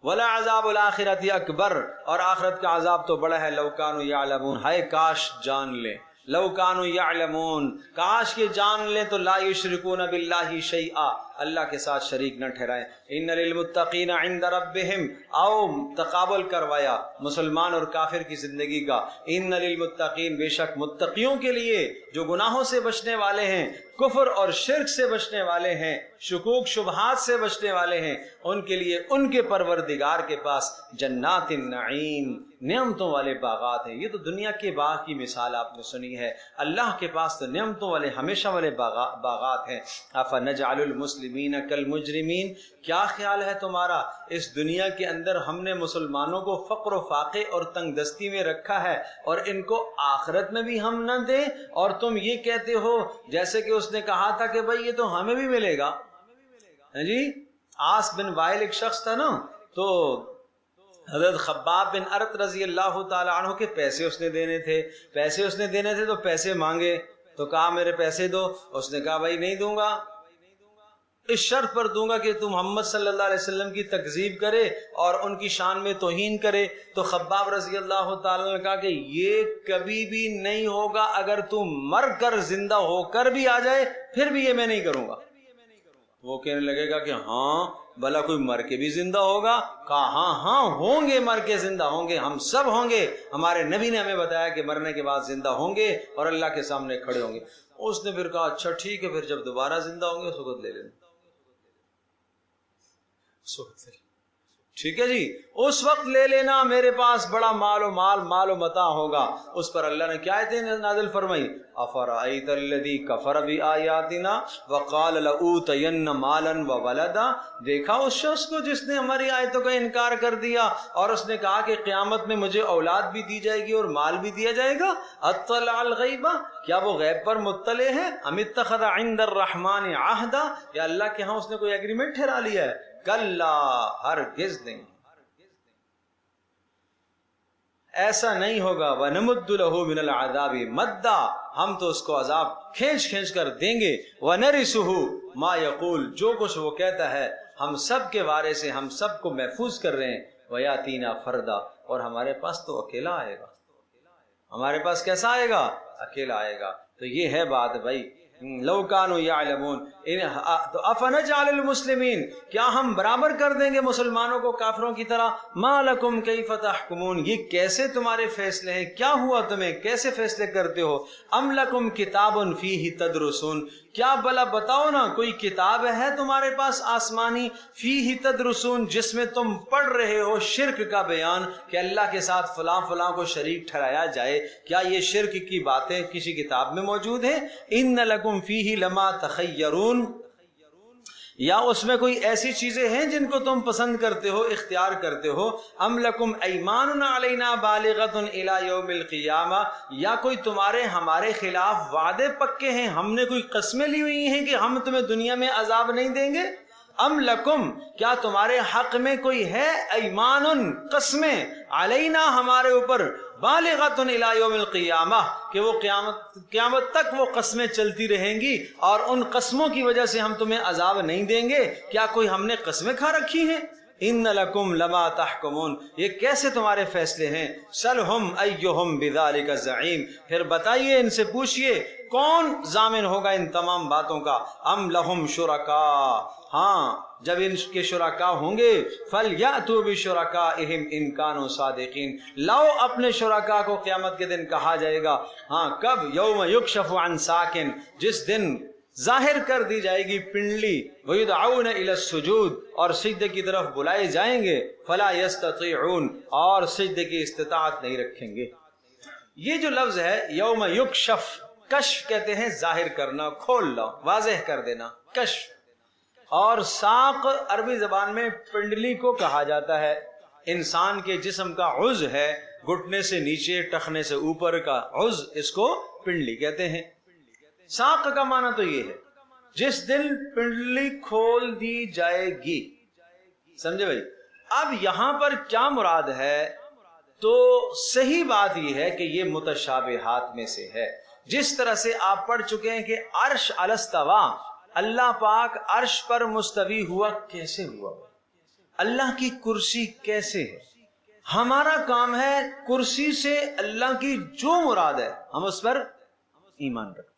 وَلَعَذَابُ الْآخِرَةِ اکبر، اور آخرت کا عذاب تو بڑا ہے. لَوْ كَانُوا يَعْلَمُونَ، ہائے کاش جان لیں. لَوْ كَانُوا يَعْلَمُونَ، کاش کہ جان لیں تو لا يُشْرِكُونَ بِاللَّهِ شَيْئًا، اللہ کے ساتھ شریک نہ ٹھہرائیں. ان للمتقین عند ربہم، او تقابل کروایا مسلمان اور کافر کی زندگی کا. ان للمتقین، بے شک متقیوں کے لیے جو گناہوں سے بچنے والے ہیں، کفر اور شرک سے بچنے والے ہیں، شکوک شبہات سے بچنے والے ہیں، ان کے لیے ان کے پروردگار کے پاس جنات النعیم، نعمتوں والے باغات ہیں. یہ تو دنیا کے باغ کی مثال آپ نے سنی ہے، اللہ کے پاس تو نعمتوں والے ہمیشہ والے باغات ہیں. افنجعل المسلمین کالمجرمین، کیا خیال ہے تمہارا اس دنیا کے اندر ہم نے مسلمانوں کو فقر و فاقے اور تنگ دستی میں رکھا ہے اور ان کو آخرت میں بھی ہم نہ دیں، اور تم یہ کہتے ہو جیسے کہ اس نے کہا تھا کہ بھائی یہ تو ہمیں بھی ملے گا. جی عاص بن وائل ایک شخص تھا نا، تو حضرت خباب بن ارت رضی اللہ تعالی عنہ کے پیسے اس نے دینے تھے، تو پیسے مانگے تو کہا میرے پیسے دو. اس نے کہا بھائی نہیں دوں گا، اس شرط پر دوں گا کہ تم محمد صلی اللہ علیہ وسلم کی تکذیب کرے اور ان کی شان میں توہین کرے. تو خباب رضی اللہ تعالیٰ نے کہا کہ یہ کبھی بھی نہیں ہوگا، اگر تم مر کر زندہ ہو کر بھی آ جائے پھر بھی یہ میں نہیں کروں گا. وہ کہنے لگے گا کہ ہاں بھلا کوئی مر کے بھی زندہ ہوگا؟ کہا ہاں ہوں گے، مر کے زندہ ہوں گے، ہم سب ہوں گے. ہمارے نبی نے ہمیں بتایا کہ مرنے کے بعد زندہ ہوں گے اور اللہ کے سامنے کھڑے ہوں گے. اس نے پھر کہا اچھا ٹھیک ہے، پھر جب دوبارہ زندہ ہوں گے اس وقت لے لینا. ٹھیک ہے جی، اس وقت لے لینا میرے پاس بڑا مال و متاع ہوگا۔ اس پر اللہ نے کیا آیتیں نازل فرمائی؟ افرأیت الذی کفر بآیاتنا وقال لأوتین مالا وولدا، دیکھا اس شخص کو جس نے ہماری آیتوں کا انکار کر دیا اور اس نے کہا کہ قیامت میں مجھے اولاد بھی دی جائے گی اور مال بھی دیا جائے گا۔ اطلع الغیب، کیا وہ غیب پر مطلع ہے؟ ام اتخذ عند الرحمن عہدا، یا اللہ کے ہاں اس نے کوئی ایگریمنٹ ٹھہرا لیا ہے؟ کلا، ہرگز نہیں، ایسا نہیں ہوگا۔ وَنَمُدُّ لَهُ مِنَ الْعَذَابِ مَدًّا، ہم تو اس کو عذاب کھینچ کر دیں گے۔ وَنَرِثُهُ مَا يَقُولُ، جو کچھ وہ کہتا ہے ہم سب کے بارے سے ہم سب کو محفوظ کر رہے ہیں۔ وَيَأْتِينَا فَرْدًا، اور ہمارے پاس تو اکیلا آئے گا۔ ہمارے پاس کیسا آئے گا؟ اکیلا آئے گا۔ تو یہ ہے بات بھائی، لو کانوا یعلمون تو افنجعل المسلمین، کیا ہم برابر کر دیں گے مسلمانوں کو کافروں کی طرح؟ ما لکم کیف تحکمون، یہ کیسے تمہارے فیصلے ہیں؟ کیا ہوا تمہیں؟ کیسے فیصلے کرتے ہو؟ ام لکم کتاب فیہ تدرسون، کیا بلا بتاؤ نا کوئی کتاب ہے تمہارے پاس آسمانی، فیہ تدرسون، جس میں تم پڑھ رہے ہو شرک کا بیان کہ اللہ کے ساتھ فلاں فلاں کو شریک ٹھہرایا جائے، کیا یہ شرک کی باتیں کسی کتاب میں موجود ہیں؟ ان لکم فیہ لما تخیرون، یا اس میں کوئی ایسی چیزیں ہیں جن کو تم پسند کرتے ہو، اختیار کرتے ہو؟ ام لکم ایمان علینا بالغۃ الی یوم القیامہ، یا کوئی تمہارے ہمارے خلاف وعدے پکے ہیں، ہم نے کوئی قسمیں لی ہوئی ہیں کہ ہم تمہیں دنیا میں عذاب نہیں دیں گے؟ ام لکم، کیا تمہارے حق میں کوئی ہے ایمان، قسمیں، علینا ہمارے اوپر، بالغۃ الی یوم القیامہ، کہ وہ قیامت تک وہ قسمیں چلتی رہیں گی اور ان قسموں کی وجہ سے ہم تمہیں عذاب نہیں دیں گے؟ کیا کوئی ہم نے قسمیں کھا رکھی ہیں؟ ان لکم لما تحکمون، یہ کیسے تمہارے فیصلے ہیں؟ سلہم ایہم بذالک زعیم، پھر بتائیے ان سے پوچھئے کون ضامن ہوگا ان تمام باتوں کا؟ ام لہم شرکاء، ہاں جب ان کے شرکاء ہوں گے، فَلْيَأْتُوا بِشُرَكَائِهِمْ إِن كَانُوا صَادِقِينَ، لاؤ اپنے شرکاء کو، قیامت کے دن کہا جائے گا۔ ہاں کب؟ یوم یکشف عن ساکن، جس دن ظاہر کر دی جائے گی پنڈلی، وَيُدْعَوْنَ إِلَى السُّجُودِ، اور سجدے کی طرف بلائے جائیں گے، فَلَا يَسْتَطِيعُونَ، اور سجدے کی استطاعت نہیں رکھیں گے۔ یہ جو لفظ ہے یوم یکشف، کشف کہتے ہیں ظاہر کرنا، کھولنا، واضح کر دینا، کشف۔ اور ساق عربی زبان میں پنڈلی کو کہا جاتا ہے، انسان کے جسم کا عضو ہے، گھٹنے سے نیچے ٹخنے سے اوپر کا عضو، اس کو پنڈلی کہتے ہیں۔ ساق کا معنی تو یہ ہے جس دن پنڈلی کھول دی جائے گی، سمجھے بھائی؟ اب یہاں پر کیا مراد ہے؟ تو صحیح بات یہ ہے کہ یہ متشابہات میں سے ہے، جس طرح سے آپ پڑھ چکے ہیں کہ عرش علی استوا، اللہ پاک عرش پر مستوی ہوا، کیسے ہوا؟ اللہ کی کرسی کیسے ہے؟ ہمارا کام ہے کرسی سے اللہ کی جو مراد ہے ہم اس پر ایمان رکھتے ہیں،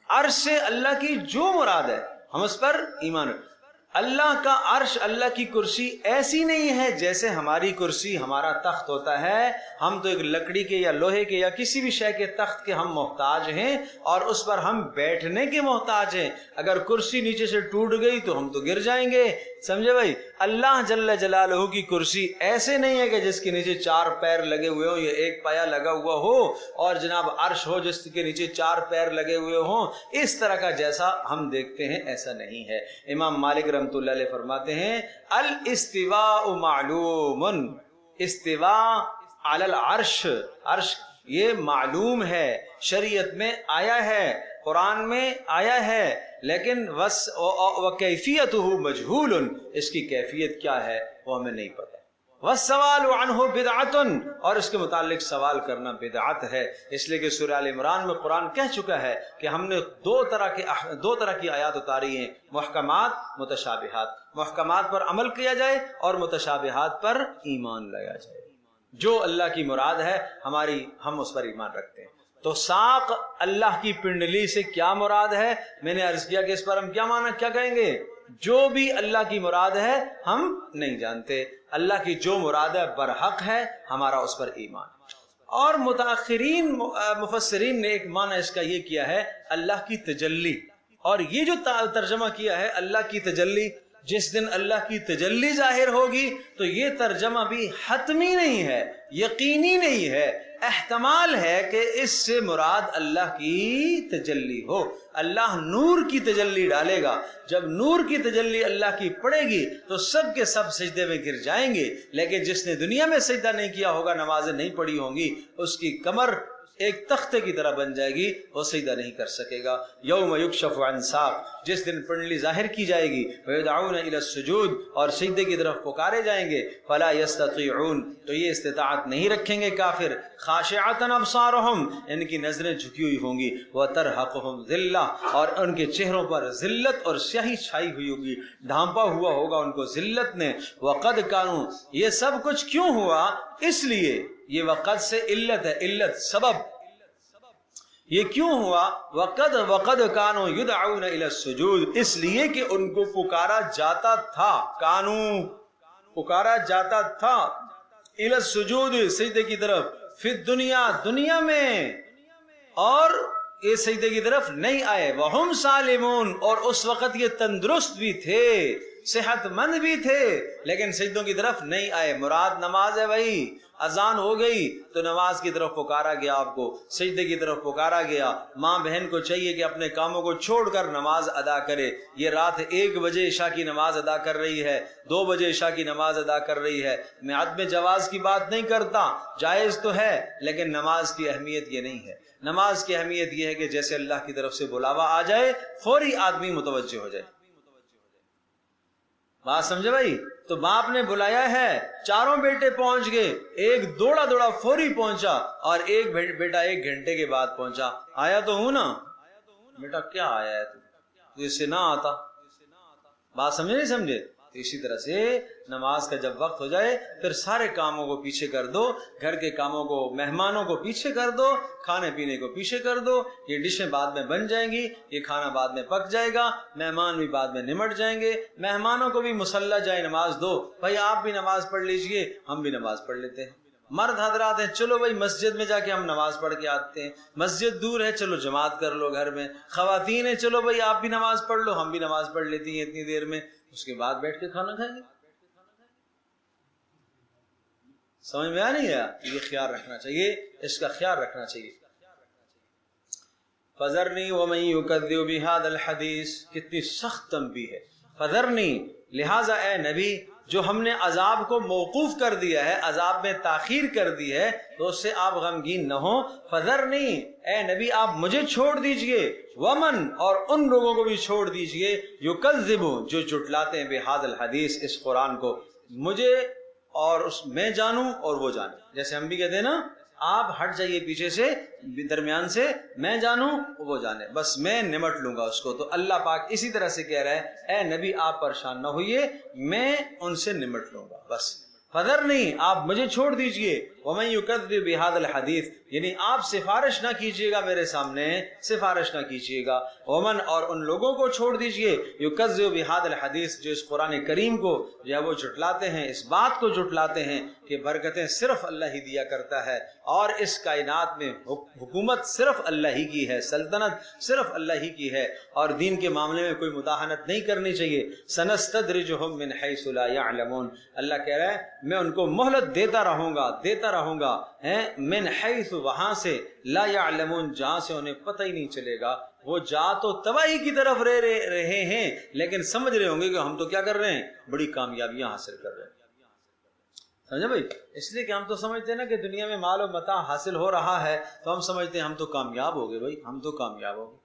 عرش سے اللہ کی جو مراد ہے ہم اس پر ایمان رکھتے ہیں۔ اللہ کا عرش، اللہ کی کرسی ایسی نہیں ہے جیسے ہماری کرسی، ہمارا تخت ہوتا ہے، ہم تو ایک لکڑی کے یا لوہے کے یا کسی بھی شے کے تخت کے ہم محتاج ہیں اور اس پر ہم بیٹھنے کے محتاج ہیں۔ اگر کرسی نیچے سے ٹوٹ گئی تو ہم تو گر جائیں گے، سمجھے بھائی؟ اللہ جل جلالہ کی کرسی ایسے نہیں ہے کہ جس کے نیچے 4 پیر لگے ہوئے ہوں یا ایک پایا لگا ہوا ہو، اور جناب عرش ہو جس کے نیچے 4 پیر لگے ہوئے ہوں، اس طرح کا جیسا ہم دیکھتے ہیں ایسا نہیں ہے۔ امام مالک رحمۃ اللہ علیہ فرماتے ہیں الاستواء معلوم، استواء علی العرش، عرش یہ معلوم ہے، شریعت میں آیا ہے، قرآن میں آیا ہے، لیکن وَكَيْفِيَتُهُ مَجْهُولٌ، اس کی کیفیت کیا ہے وہ ہمیں نہیں پتہ۔ وَالسَّوَالُ عَنْهُ بِدْعَةٌ، اور اس کے متعلق سوال کرنا بدعت ہے، اس لیے کہ سورہ آل عمران میں قرآن کہہ چکا ہے کہ ہم نے دو طرح کی آیات اتاری ہیں، محکمات، متشابہات۔ محکمات پر عمل کیا جائے اور متشابہات پر ایمان لایا جائے، جو اللہ کی مراد ہے ہم اس پر ایمان رکھتے ہیں۔ تو ساق اللہ کی پنڈلی سے کیا مراد ہے؟ میں نے عرض کیا کہ اس پر ہم کیا کہیں گے؟ جو بھی اللہ کی مراد ہے ہم نہیں جانتے، اللہ کی جو مراد ہے برحق ہے، ہمارا اس پر ایمان۔ اور متاخرین مفسرین نے ایک معنی اس کا یہ کیا ہے اللہ کی تجلی، اور یہ جو ترجمہ کیا ہے اللہ کی تجلی، جس دن اللہ کی تجلی ظاہر ہوگی، تو یہ ترجمہ بھی حتمی نہیں ہے، یقینی نہیں ہے، احتمال ہے کہ اس سے مراد اللہ کی تجلی ہو۔ اللہ نور کی تجلی ڈالے گا، جب نور کی تجلی اللہ کی پڑے گی تو سب کے سب سجدے میں گر جائیں گے، لیکن جس نے دنیا میں سجدہ نہیں کیا ہوگا، نمازیں نہیں پڑھی ہوں گی، اس کی کمر ایک تختے کی طرح بن جائے گی، وہ سجدہ نہیں کر سکے گا۔ یوم یکشف عن ساق، جس دن پنڈلی ظاہر کی جائے گی، ویدعون الی السجود، اور سجدے کی طرف پکارے جائیں گے، فلا یستطیعون، تو یہ استطاعت نہیں رکھیں گے کافر، خاشعۃ ابصارہم، ان کی نظریں جھکی ہوئی ہوں گی، وترہقہم ذلہ، اور ان کے چہروں پر ذلت اور سیاہی چھائی ہوئی ہوگی، ڈھانپا ہوا ہوگا ان کو ذلت نے۔ وقد کانوا، یہ سب کچھ کیوں ہوا؟ اس لیے، یہ وقد سے علت ہے، علت سبب، یہ کیوں ہوا؟ وقد کانوا یدعون الی السجود، اس لیے کہ ان کو پکارا جاتا تھا، کانوا پکارا جاتا تھا، الی السجود، سجدے کی طرف، فی الدنیا، دنیا میں، اور یہ سجدے کی طرف نہیں آئے، وہم سالمون، اور اس وقت یہ تندرست بھی تھے، صحت مند بھی تھے، لیکن سجدوں کی طرف نہیں آئے۔ مراد نماز ہے بھائی، اذان ہو گئی تو نماز کی طرف پکارا گیا، آپ کو سجدے کی طرف پکارا گیا۔ ماں بہن کو چاہیے کہ اپنے کاموں کو چھوڑ کر نماز ادا کرے۔ یہ رات 1 بجے عشاء کی نماز ادا کر رہی ہے، 2 بجے عشاء کی نماز ادا کر رہی ہے، میں عدم جواز کی بات نہیں کرتا، جائز تو ہے، لیکن نماز کی اہمیت یہ نہیں ہے۔ نماز کی اہمیت یہ ہے کہ جیسے اللہ کی طرف سے بلاوا آ جائے، فوری آدمی متوجہ ہو جائے۔ بات سمجھے بھائی؟ تو باپ نے بلایا ہے، چاروں بیٹے پہنچ گئے، ایک دوڑا دوڑا فوری پہنچا، اور ایک بیٹا 1 گھنٹے کے بعد پہنچا۔ آیا تو ہوں نا بیٹا، کیا آیا ہے تو اس سے نہ آتا۔ بات سمجھے نہیں سمجھے؟ تو اسی طرح سے نماز کا جب وقت ہو جائے، پھر سارے کاموں کو پیچھے کر دو، گھر کے کاموں کو، مہمانوں کو پیچھے کر دو، کھانے پینے کو پیچھے کر دو، یہ ڈشیں بعد میں بن جائیں گی، یہ کھانا بعد میں پک جائے گا، مہمان بھی بعد میں نمٹ جائیں گے، مہمانوں کو بھی مصلی جائے نماز دو، بھائی آپ بھی نماز پڑھ لیجئے، ہم بھی نماز پڑھ لیتے ہیں۔ مرد حضرات ہیں، چلو بھائی مسجد میں جا کے ہم نماز پڑھ کے آتے ہیں، مسجد دور ہے، چلو جماعت کر لو گھر میں۔ خواتین ہیں، چلو بھائی آپ بھی نماز پڑھ لو، ہم بھی نماز پڑھ لیتی ہیں اتنی دیر میں، اس کے بعد بیٹھ کے کھانا کھائیں گے۔ سمجھ میں آ نہیں گیا؟ یہ خیال رکھنا چاہیے، اس کا خیال رکھنا چاہیے۔ فذرنی ومن یکذب بہذا الحدیث، کتنی سخت تنبیہ ہے۔ فذرنی، لہذا اے نبی، جو ہم نے عذاب کو موقوف کر دیا ہے، عذاب میں تاخیر کر دی ہے، تو اس سے آپ غمگین نہ ہوں۔ فذرنی، اے نبی آپ مجھے چھوڑ دیجئے، ومن، اور ان لوگوں کو بھی چھوڑ دیجئے، یکذب، جو جھٹلاتے ہیں، بہذا الحدیث، اس قرآن کو، مجھے اور اس میں جانوں اور وہ جانے۔ جیسے ہم بھی کہتے ہیں نا، آپ ہٹ جائیے پیچھے سے، درمیان سے، میں جانوں وہ جانے، بس میں نمٹ لوں گا اس کو۔ تو اللہ پاک اسی طرح سے کہہ رہا ہے، اے نبی آپ پریشان نہ ہوئیے، میں ان سے نمٹ لوں گا بس۔ فذرنی، آپ مجھے چھوڑ دیجئے، ومن یکذب بہذا الحدیث، یعنی آپ سفارش نہ کیجئے گا میرے سامنے، سفارش نہ کیجئے گا، ومن، اور ان لوگوں کو چھوڑ دیجئے، یکذب بہذا الحدیث، جو اس قرآن کریم کو جو ہے وہ جھٹلاتے ہیں، اس بات کو جھٹلاتے ہیں کہ برکتیں صرف اللہ ہی دیا کرتا ہے، اور اس کائنات میں حکومت صرف اللہ ہی کی ہے، سلطنت صرف اللہ ہی کی ہے، اور دین کے معاملے میں کوئی مداخلت نہیں کرنی چاہیے۔ سنستدرجہم من حیث لا یعلمون، اللہ کہہ رہا ہے میں ان کو مہلت دیتا رہوں گا من حیث، وہاں سے، لا یعلمون، جہاں سے انہیں پتہ ہی نہیں چلے گا۔ وہ جا تو تباہی کی طرف رہے ہیں، لیکن سمجھ رہے ہوں گے کہ ہم تو کیا کر رہے ہیں، بڑی کامیابیاں حاصل کر رہے ہیں۔ سمجھے بھائی؟ اس لیے کہ ہم تو سمجھتے ہیں نا کہ دنیا میں مال و متاع حاصل ہو رہا ہے، تو ہم سمجھتے ہیں ہم تو کامیاب ہو گئے، بھائی ہم تو کامیاب ہو گئے۔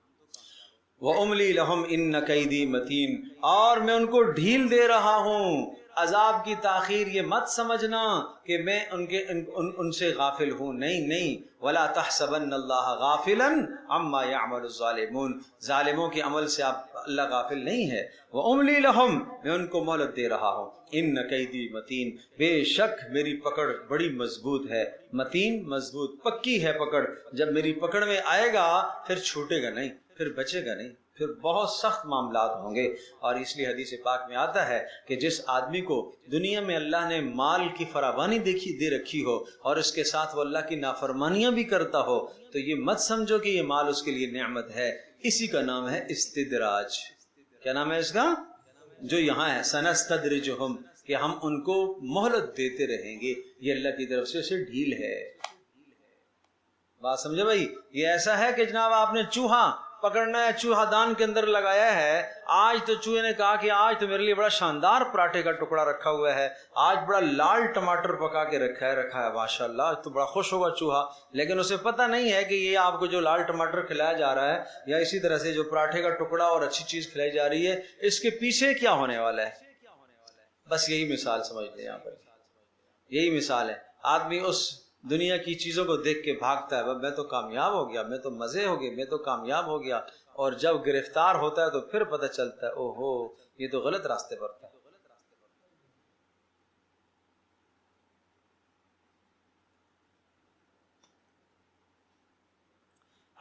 وَأُمْلِي لَهُمْ إِنَّ كَيْدِي مَتِينٌ، اور میں ان کو ڈھیل دے رہا ہوں۔ عذاب کی تاخیر یہ مت سمجھنا کہ میں ان سے غافل ہوں، نہیں۔ وَلَا تَحْسَبَنَّ اللَّهَ غَافِلًا عَمَّا يَعْمَلُ الظَّالِمُونَ، ظالموں کے عمل سے اللہ غافل نہیں ہے۔ وَأُمْلِي لَهُمْ، میں ان کو مہلت دے رہا ہوں۔ إِنَّ كَيْدِي مَتِينٌ، بے شک میری پکڑ بڑی مضبوط ہے۔ متین، مضبوط، پکی ہے پکڑ۔ جب میری پکڑ میں آئے گا پھر چھوٹے گا نہیں، پھر بچے گا نہیں، پھر بہت سخت معاملات ہوں گے۔ اور اس لیے حدیث پاک میں آتا ہے کہ جس آدمی کو دنیا میں اللہ نے مال کی فراوانی دے رکھی ہو، اور اس کے ساتھ وہ اللہ کی نافرمانیاں بھی کرتا ہو، تو یہ مت سمجھو کہ یہ مال اس کے لیے نعمت ہے، اسی کا نام ہے استدراج۔ کیا نام ہے اس کا؟ جو یہاں ہے سنستدرجہم کہ ہم ان کو مہلت دیتے رہیں گے، یہ اللہ کی طرف سے اسے ڈھیل ہے۔ بات سمجھے بھائی؟ یہ ایسا ہے کہ جناب آپ نے چوہا پکڑنا ہے، چوہا دان کے اندر لگایا ہے، آج تو چوہے نے کہا کہ آج تو میرے لیے بڑا شاندار پراٹھے کا ٹکڑا رکھا ہوا ہے، آج بڑا لال ٹماٹر پکا کے رکھا ہے ماشاءاللہ، آج تو بڑا خوش ہوگا چوہا، لیکن اسے پتہ نہیں ہے کہ یہ آپ کو جو لال ٹماٹر کھلایا جا رہا ہے یا اسی طرح سے جو پراٹھے کا ٹکڑا اور اچھی چیز کھلائی جا رہی ہے، اس کے پیچھے کیا ہونے والا ہے۔ بس یہی مثال سمجھ لیں، یہاں پر یہی مثال ہے۔ آدمی اس دنیا کی چیزوں کو دیکھ کے بھاگتا ہے، میں تو کامیاب ہو گیا، میں تو مزے ہو گئے، میں تو کامیاب ہو گیا، اور جب گرفتار ہوتا ہے تو پھر پتہ چلتا ہے اوہو یہ تو غلط راستے پر تھا۔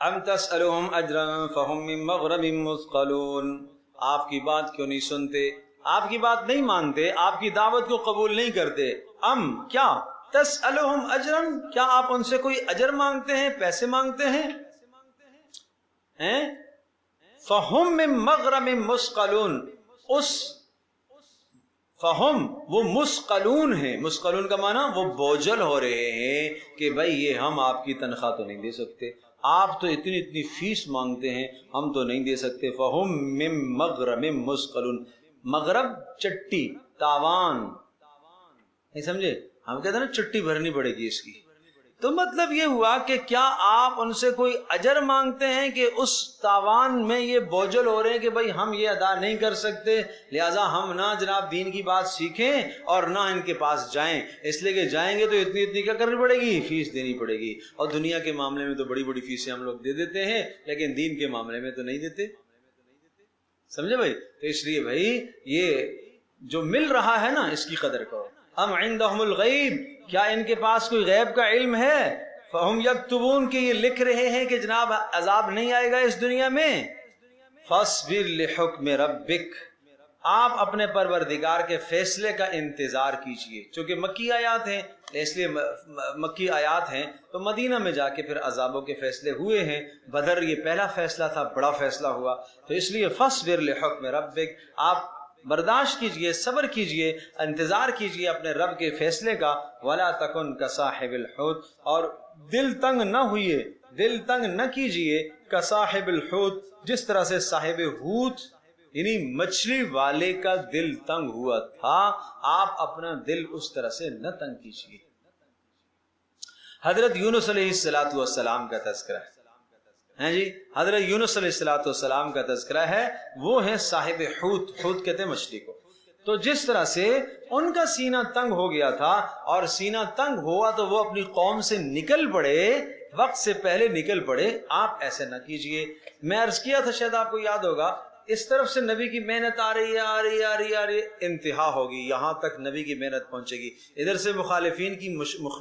ام تسألهم اجرا فهم من مغرم مثقلون، آپ کی بات کیوں نہیں سنتے، آپ کی بات نہیں مانتے، آپ کی دعوت کو قبول نہیں کرتے۔ ام کیا، تسألهم اجرا کیا آپ ان سے کوئی اجر مانگتے ہیں، پیسے مانگتے ہیں؟ فہم من مغرم مثقلون، اس فہم وہ مثقلون ہیں، مثقلون کا معنی وہ بوجھل ہو رہے ہیں کہ بھائی یہ ہم آپ کی تنخواہ تو نہیں دے سکتے، آپ تو اتنی اتنی فیس مانگتے ہیں، ہم تو نہیں دے سکتے۔ فہم من مغرم مثقلون، مغرب چٹی، تاوان، نہیں سمجھے؟ ہم کہتے ہیں نا چٹی بھرنی پڑے گی اس کی، تو مطلب یہ ہوا کہ کیا آپ ان سے کوئی اجر مانگتے ہیں کہ اس تاوان میں یہ بوجھل ہو رہے ہیں کہ بھائی ہم یہ ادا نہیں کر سکتے، لہٰذا ہم نہ جناب دین کی بات سیکھیں اور نہ ان کے پاس جائیں، اس لیے کہ جائیں گے تو اتنی اتنی کیا کرنی پڑے گی، فیس دینی پڑے گی، اور دنیا کے معاملے میں تو بڑی بڑی فیسیں ہم لوگ دے دیتے ہیں لیکن دین کے معاملے میں تو نہیں دیتے، سمجھے بھائی؟ تو اس لیے بھائی یہ جو مل رہا ہے نا اس کی قدر کرو۔ ام عندہم الغیب، کیا ان کے پاس کوئی غیب کا علم ہے؟ فہم یکتبون، کہ یہ لکھ رہے ہیں کہ جناب عذاب نہیں آئے گا اس دنیا میں۔ فاصبر لحکم ربک، آپ اپنے پروردگار کے فیصلے کا انتظار کیجئے، چونکہ مکی آیات ہیں اس لیے مکی آیات ہیں تو مدینہ میں جا کے پھر عذابوں کے فیصلے ہوئے ہیں، بدر یہ پہلا فیصلہ تھا، بڑا فیصلہ ہوا، تو اس لیے فاصبر لحکم ربک، آپ برداشت کیجئے، صبر کیجئے، انتظار کیجئے اپنے رب کے فیصلے کا۔ ولا تکن کصاحب الحوت، اور دل تنگ نہ ہوئیے، دل تنگ نہ کیجئے، کصاحب الحوت، جس طرح سے صاحب حوت یعنی مچھلی والے کا دل تنگ ہوا تھا، آپ اپنا دل اس طرح سے نہ تنگ کیجئے۔ حضرت یونس علیہ السلام کا تذکرہ ہے جی، حضرت یونس علیہ السلام کا تذکرہ ہے، وہ ہیں صاحب حوت، حوت کہتے ہیں مچھلی کو، تو جس طرح سے ان کا سینہ تنگ ہو گیا تھا اور سینہ تنگ ہوا تو وہ اپنی قوم سے نکل پڑے، وقت سے پہلے نکل پڑے، آپ ایسے نہ کیجئے۔ میں عرض کیا تھا، شاید آپ کو یاد ہوگا، اس طرف سے نبی کی محنت آ رہی ہے، آ رہی ہے، آ رہی ہے، آ رہی ہے، انتہا ہوگی، یہاں تک نبی کی محنت پہنچے گی، ادھر سے مخالفین کی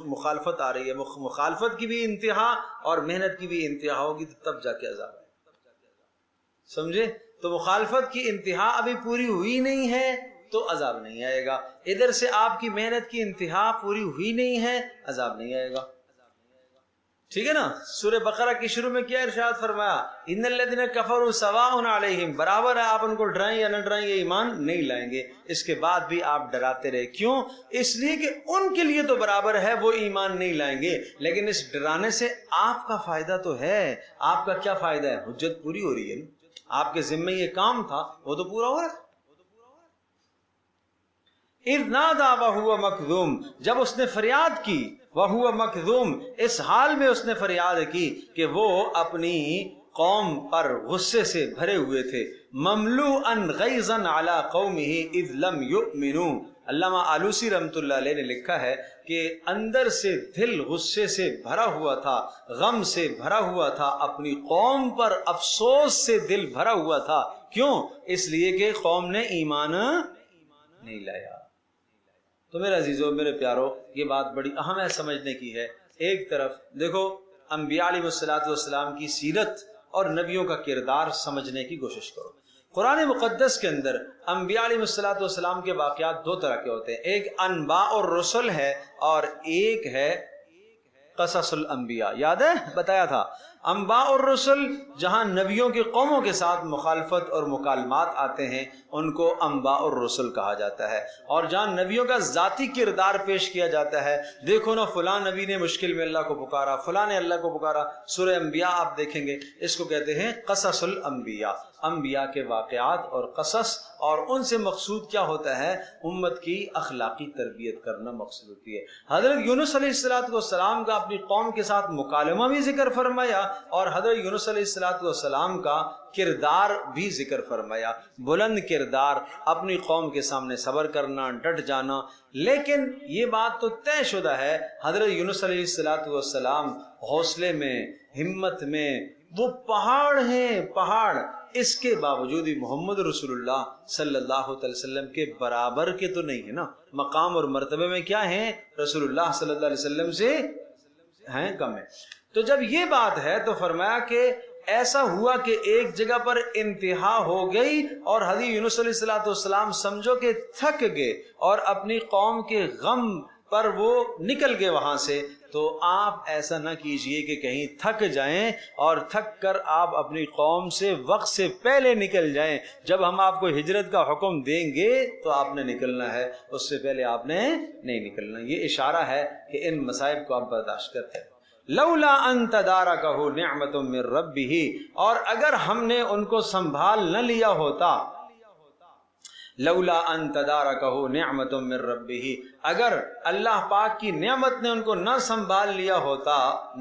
مخالفت آ رہی ہے، مخالفت کی بھی انتہا اور محنت کی بھی انتہا ہوگی، تو تب جا کے عذاب ہے، سمجھے؟ تو مخالفت کی انتہا ابھی پوری ہوئی نہیں ہے تو عذاب نہیں آئے گا، ادھر سے آپ کی محنت کی انتہا پوری ہوئی نہیں ہے، عذاب نہیں آئے گا، ٹھیک ہے نا؟ سورہ بقرہ کی شروع میں کیا ارشاد فرمایا؟ ان الذین کفروا سواء علیہم، برابر ہے آپ ان کو ڈرائیں یا نہ ڈرائیں، یہ ایمان نہیں لائیں گے، اس کے بعد بھی آپ ڈراتے رہے، کیوں؟ اس لیے کہ ان کے لیے تو برابر ہے، وہ ایمان نہیں لائیں گے، لیکن اس ڈرانے سے آپ کا فائدہ تو ہے، آپ کا کیا فائدہ ہے؟ حجت پوری ہو رہی ہے، آپ کے ذمہ یہ کام تھا وہ تو پورا ہو رہا ہے۔ اذ نادا وہو مکذوم، جب اس نے فریاد کی، وہو مکذوم، اس حال میں اس نے فریاد کی کہ وہ اپنی قوم پر غصے سے بھرے ہوئے تھے، مملوءا غیظا علی قومہ اذ لم یؤمنوا، علامہ آلوسی رحمۃ اللہ علیہ نے لکھا ہے کہ اندر سے دل غصے سے بھرا ہوا تھا، غم سے بھرا ہوا تھا، اپنی قوم پر افسوس سے دل بھرا ہوا تھا، کیوں؟ اس لیے کہ قوم نے ایمان نہیں لایا۔ تو میرے عزیزو، میرے پیارو، یہ بات بڑی اہم ہے، سمجھنے کی ہے۔ ایک طرف دیکھو انبیاء علیہ السلام کی سیرت اور نبیوں کا کردار سمجھنے کی کوشش کرو۔ قرآن مقدس کے اندر انبیاء علیہ السلام کے واقعات دو طرح کے ہوتے ہیں، ایک انباء اور رسل ہے اور ایک ہے قصص الانبیاء، یاد ہے بتایا تھا۔ انباء الرسل جہاں نبیوں کی قوموں کے ساتھ مخالفت اور مکالمات آتے ہیں ان کو انباء الرسل کہا جاتا ہے، اور جہاں نبیوں کا ذاتی کردار پیش کیا جاتا ہے، دیکھو نا فلاں نبی نے مشکل میں اللہ کو پکارا، فلاں نے اللہ کو پکارا، سورہ انبیاء آپ دیکھیں گے اس کو کہتے ہیں قصص الانبیاء، انبیاء کے واقعات اور قصص، اور ان سے مقصود کیا ہوتا ہے؟ امت کی اخلاقی تربیت کرنا مقصود ہوتی ہے۔ حضرت یونس علیہ السلام کا اپنی قوم کے ساتھ مکالمہ بھی ذکر فرمایا، اور حضرت یونس علیہ السلام کا کردار بھی ذکر فرمایا، بلند کردار، اپنی قوم کے سامنے صبر کرنا، ڈٹ جانا۔ لیکن یہ بات تو طے شدہ ہے حضرت یونس علیہ السلام حوصلے میں، ہمت میں وہ پہاڑ ہیں، پہاڑ، اس کے باوجود بھی محمد رسول اللہ صلی اللہ علیہ وسلم کے برابر کے تو نہیں ہے نا، مقام اور مرتبے میں کیا ہیں؟ رسول اللہ صلی اللہ علیہ وسلم سے ہیں، کم ہے۔ تو جب یہ بات ہے تو فرمایا کہ ایسا ہوا کہ ایک جگہ پر انتہا ہو گئی اور حضرت یونس علیہ السلام سمجھو کہ تھک گئے اور اپنی قوم کے غم پر وہ نکل گئے وہاں سے۔ تو آپ ایسا نہ کیجئے کہ کہیں تھک جائیں اور تھک کر آپ اپنی قوم سے وقت سے پہلے نکل جائیں۔ جب ہم آپ کو ہجرت کا حکم دیں گے تو آپ نے نکلنا ہے، اس سے پہلے آپ نے نہیں نکلنا۔ یہ اشارہ ہے کہ ان مصائب کو آپ برداشت کرتے ہیں۔ لولا ان تدارکہ نعمت من ربہ، اور اگر ہم نے ان کو سنبھال نہ لیا ہوتا، لولا ان تدارکہ نعمت من ربہ، اگر اللہ پاک کی نعمت نے ان کو نہ سنبھال لیا ہوتا،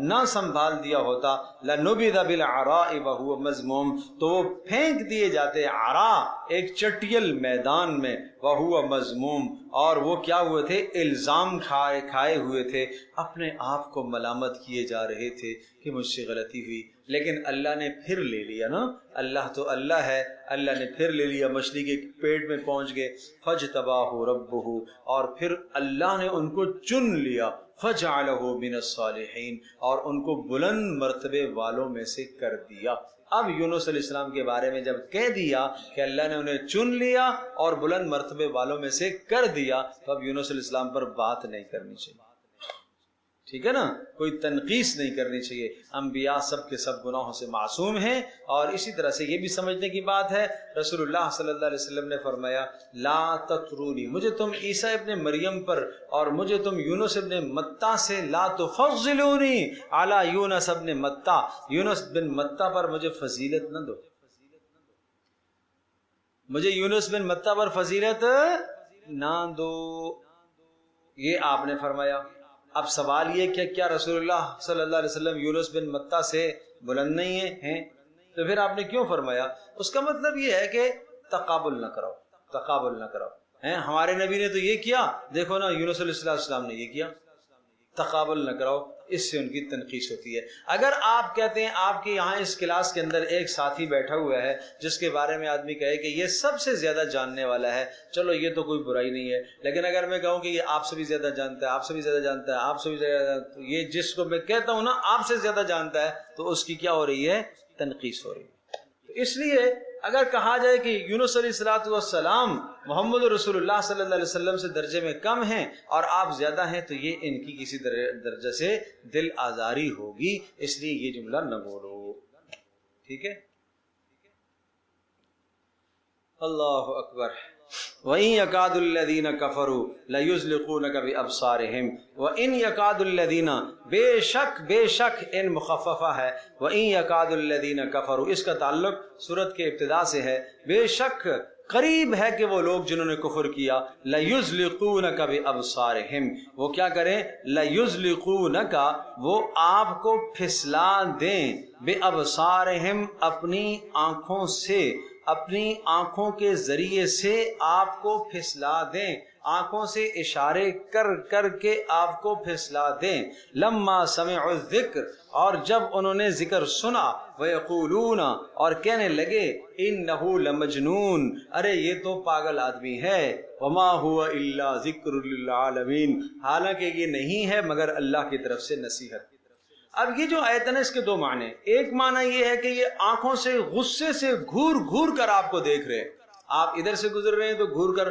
نہ سنبھال دیا ہوتا، لنبذ بالعراء وهو مذموم، تو وہ پھینک دیے جاتے عراء، ایک چٹیل میدان میں، وهو مذموم، اور وہ کیا ہوئے تھے؟ الزام کھائے ہوئے تھے، اپنے آپ کو ملامت کیے جا رہے تھے کہ مجھ سے غلطی ہوئی، لیکن اللہ نے پھر لے لیا نا، اللہ تو اللہ ہے، اللہ نے پھر لے لیا، مچھلی کے پیٹ میں پہنچ گئے، فاجتباہ ربہ، اور پھر اللہ نے ان کو چن لیا، فجعلہ من الصالحین، اور ان کو بلند مرتبے والوں میں سے کر دیا۔ اب یونس علیہ السلام کے بارے میں جب کہہ دیا کہ اللہ نے انہیں چن لیا اور بلند مرتبے والوں میں سے کر دیا، تو اب یونس علیہ السلام پر بات نہیں کرنی چاہیے، ٹھیک ہے نا، کوئی تنقیص نہیں کرنی چاہیے۔ انبیاء سب کے سب گناہوں سے معصوم ہیں، اور اسی طرح سے یہ بھی سمجھنے کی بات ہے، رسول اللہ صلی اللہ علیہ وسلم نے فرمایا لا تطرونی، مجھے تم عیسیٰ ابن مریم پر اور مجھے تم یونس ابن متیٰ سے، لا تفضلونی علی یونس ابن متیٰ، یونس بن متیٰ پر مجھے فضیلت نہ دو، مجھے یونس بن متیٰ پر فضیلت نہ دو، یہ آپ نے فرمایا۔ اب سوال یہ کہ کیا رسول اللہ صلی اللہ علیہ وسلم یونس بن متیٰ سے بلند نہیں ہیں؟ تو پھر آپ نے کیوں فرمایا؟ اس کا مطلب یہ ہے کہ تقابل نہ کرو، تقابل نہ کرو، ہمارے نبی نے تو یہ کیا، دیکھو نا یونس علیہ السلام نے یہ کیا، تقابل نہ کرو، اس سے ان کی تنقیص ہوتی ہے۔ اگر آپ کہتے ہیں آپ کے یہاں اس کلاس کے اندر ایک ساتھی بیٹھا ہوا ہے جس کے بارے میں آدمی کہے کہ یہ سب سے زیادہ جاننے والا ہے، چلو یہ تو کوئی برائی نہیں ہے، لیکن اگر میں کہوں کہ یہ آپ سے بھی زیادہ جانتا ہے، آپ سے بھی زیادہ جانتا ہے، آپ سے بھی زیادہ، تو یہ جس کو میں کہتا ہوں نا آپ سے زیادہ جانتا ہے، تو اس کی کیا ہو رہی ہے؟ تنقیص ہو رہی ہے۔ اس لیے اگر کہا جائے کہ یونس علیہ السلام محمد رسول اللہ صلی اللہ علیہ وسلم سے درجے میں کم ہیں اور آپ زیادہ ہیں، تو یہ ان کی کسی درجے سے دل آزاری ہوگی، اس لیے یہ جملہ نہ بولو، ٹھیک ہے؟ اللہ اکبر۔ وَإِن يَكَادُ الَّذِينَ كَفَرُوا لَيُزْلِقُونَكَ بِأَبْصَارِهِمْ وَإِن يَكَادُ الَّذِينَ، بے شک ان مخففہ ہے، وَإِن يَكَادُ الَّذِينَ كَفَرُوا، اس کا تعلق سورت کے ابتدا سے ہے، بے شک قریب ہے کہ وہ لوگ جنہوں نے کفر کیا، لَيُزْلِقُونَكَ بِأَبْصَارِهِمْ، وہ کیا کریں؟ لَيُزْلِقُونَكَ، وہ آپ کو پھسلا دیں، بِأَبْصَارِهِمْ، اپنی آنکھوں سے، اپنی آنکھوں کے ذریعے سے آپ کو پھسلا دیں، آنکھوں سے اشارے کر کر کے آپ کو پھسلا دیں۔ لما سمعوا الذکر، اور جب انہوں نے ذکر سنا، ویقولون، اور کہنے لگے، انہ لمجنون، ارے یہ تو پاگل آدمی ہے، وما هو الا ذکر للعالمین، حالانکہ یہ نہیں ہے مگر اللہ کی طرف سے نصیحت۔ اب یہ جو آیت ہے نا، اس کے دو معنی، ایک معنی یہ ہے کہ یہ آنکھوں سے غصے سے گھور گھور کر آپ کو دیکھ رہے ہیں، آپ ادھر سے گزر رہے ہیں تو گھور کر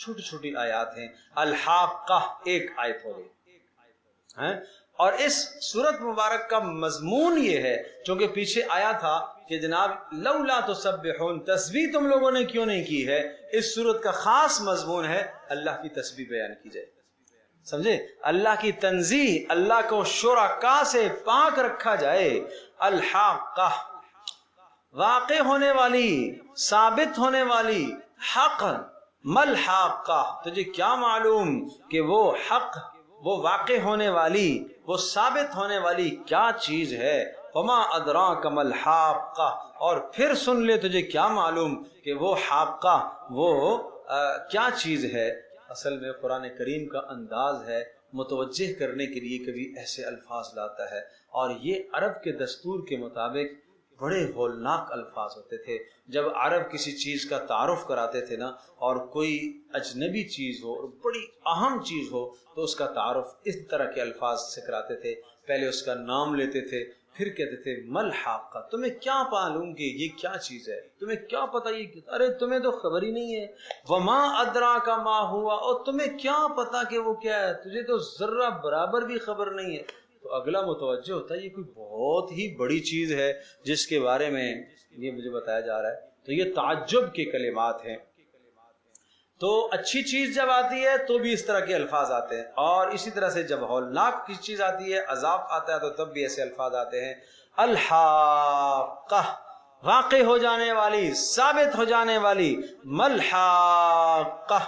چھوٹی چھوٹی آیات ہیں. الحاقہ ایک آیت ہو گئی. اور اس سورت مبارک کا مضمون یہ ہے، چونکہ پیچھے آیا تھا کہ جناب لولا تسبحون، تسبیح تم لوگوں نے کیوں نہیں کی ہے. اس سورت کا خاص مضمون ہے اللہ کی تسبیح بیان کی جائے. سمجھے؟ اللہ کی تنزیہ، اللہ کو شرکا سے پاک رکھا جائے. الحاقہ واقع ہونے والی، ثابت ہونے والی. حق مل حاقہ، تجھے کیا معلوم کہ وہ حق، وہ واقع ہونے والی، وہ ثابت ہونے والی کیا چیز ہے. وما ادراک مل حاقہ، اور پھر سن لے تجھے کیا معلوم کہ وہ حاقہ، وہ کیا چیز ہے. اصل میں قرآن کریم کا انداز ہے متوجہ کرنے کے لیے کبھی ایسے الفاظ لاتا ہے، اور یہ عرب کے دستور کے مطابق بڑے ہولناک الفاظ ہوتے تھے. جب عرب کسی چیز کا تعارف کراتے تھے نا، اور کوئی اجنبی چیز ہو اور بڑی اہم چیز ہو تو اس کا تعارف اس طرح کے الفاظ سے کراتے تھے. پہلے اس کا نام لیتے تھے، پھر کہتے تھے مل حاقہ، تمہیں کیا معلوم کہ یہ کیا چیز ہے، تمہیں کیا پتہ یہ، ارے تمہیں تو خبر ہی نہیں ہے. وما ادراک ما ہوا، اور تمہیں کیا پتہ کہ وہ کیا ہے، تجھے تو ذرہ برابر بھی خبر نہیں ہے. تو اگلا متوجہ ہوتا ہے یہ کوئی بہت ہی بڑی چیز ہے جس کے بارے میں یہ مجھے بتایا جا رہا ہے. تو یہ تعجب کے کلمات ہیں. تو اچھی چیز جب آتی ہے تو بھی اس طرح کے الفاظ آتے ہیں، اور اسی طرح سے جب ہولناک کی چیز آتی ہے، عذاب آتا ہے، تو تب بھی ایسے الفاظ آتے ہیں. الحاقہ واقع ہو جانے والی، ثابت ہو جانے والی. ملحاقہ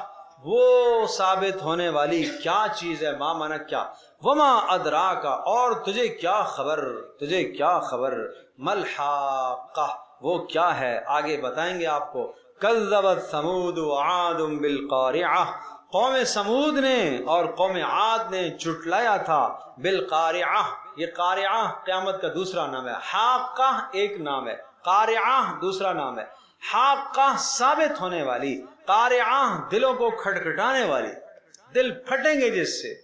وہ ثابت ہونے والی کیا چیز ہے. ما مانا کیا. وما ادراک اور تجھے کیا خبر، تجھے کیا خبر. ملحاقہ وہ کیا ہے، آگے بتائیں گے آپ کو. کذبت ثمود وعاد بالقارعہ، قوم سمود نے اور قوم عاد نے جھٹلایا تھا. بالقارعہ، یہ قارعہ قیامت کا دوسرا نام ہے. حاقہ ایک نام ہے، قارعہ دوسرا نام ہے. حاقہ ثابت ہونے والی، قارعہ دلوں کو کھٹکھٹانے والی. دل پھٹیں گے جس سے،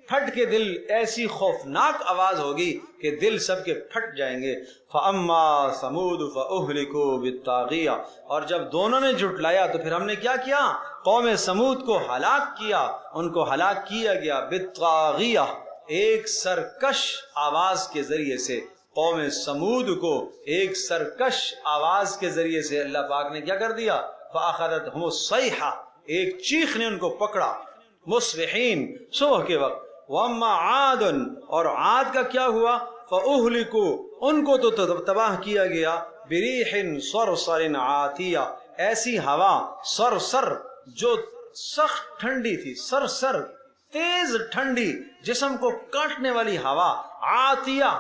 پھٹ کے دل، ایسی خوفناک آواز ہوگی کہ دل سب کے پھٹ جائیں گے. فَأَمَّا ثَمُودُ فَأُهْلِكُوا بِالطَّاغِيَةِ، اور جب دونوں نے جھٹلایا تو پھر ہم نے کیا کیا، قوم سمود کو ہلاک کیا، ان کو ہلاک کیا گیا. بالطاغیہ ایک سرکش آواز کے ذریعے سے. قوم سمود کو ایک سرکش آواز کے ذریعے سے اللہ پاک نے کیا کر دیا. فَأَخَذَتْهُمُ الصَّيْحَةُ ایک چیخ نے ان کو پکڑا، مصبحین صبح کے وقت. وَأَمَّا عَادٌ اور عاد کا کیا ہوا. فَأُهْلِكُوا ان کو تو تباہ کیا گیا. بِرِيحٍ صَرْصَرٍ عَاتِيَةٍ ایسی ہوا صرصر جو سخت ٹھنڈی تھی، صرصر تیز ٹھنڈی، جسم کو کاٹنے والی ہوا. عاتیہ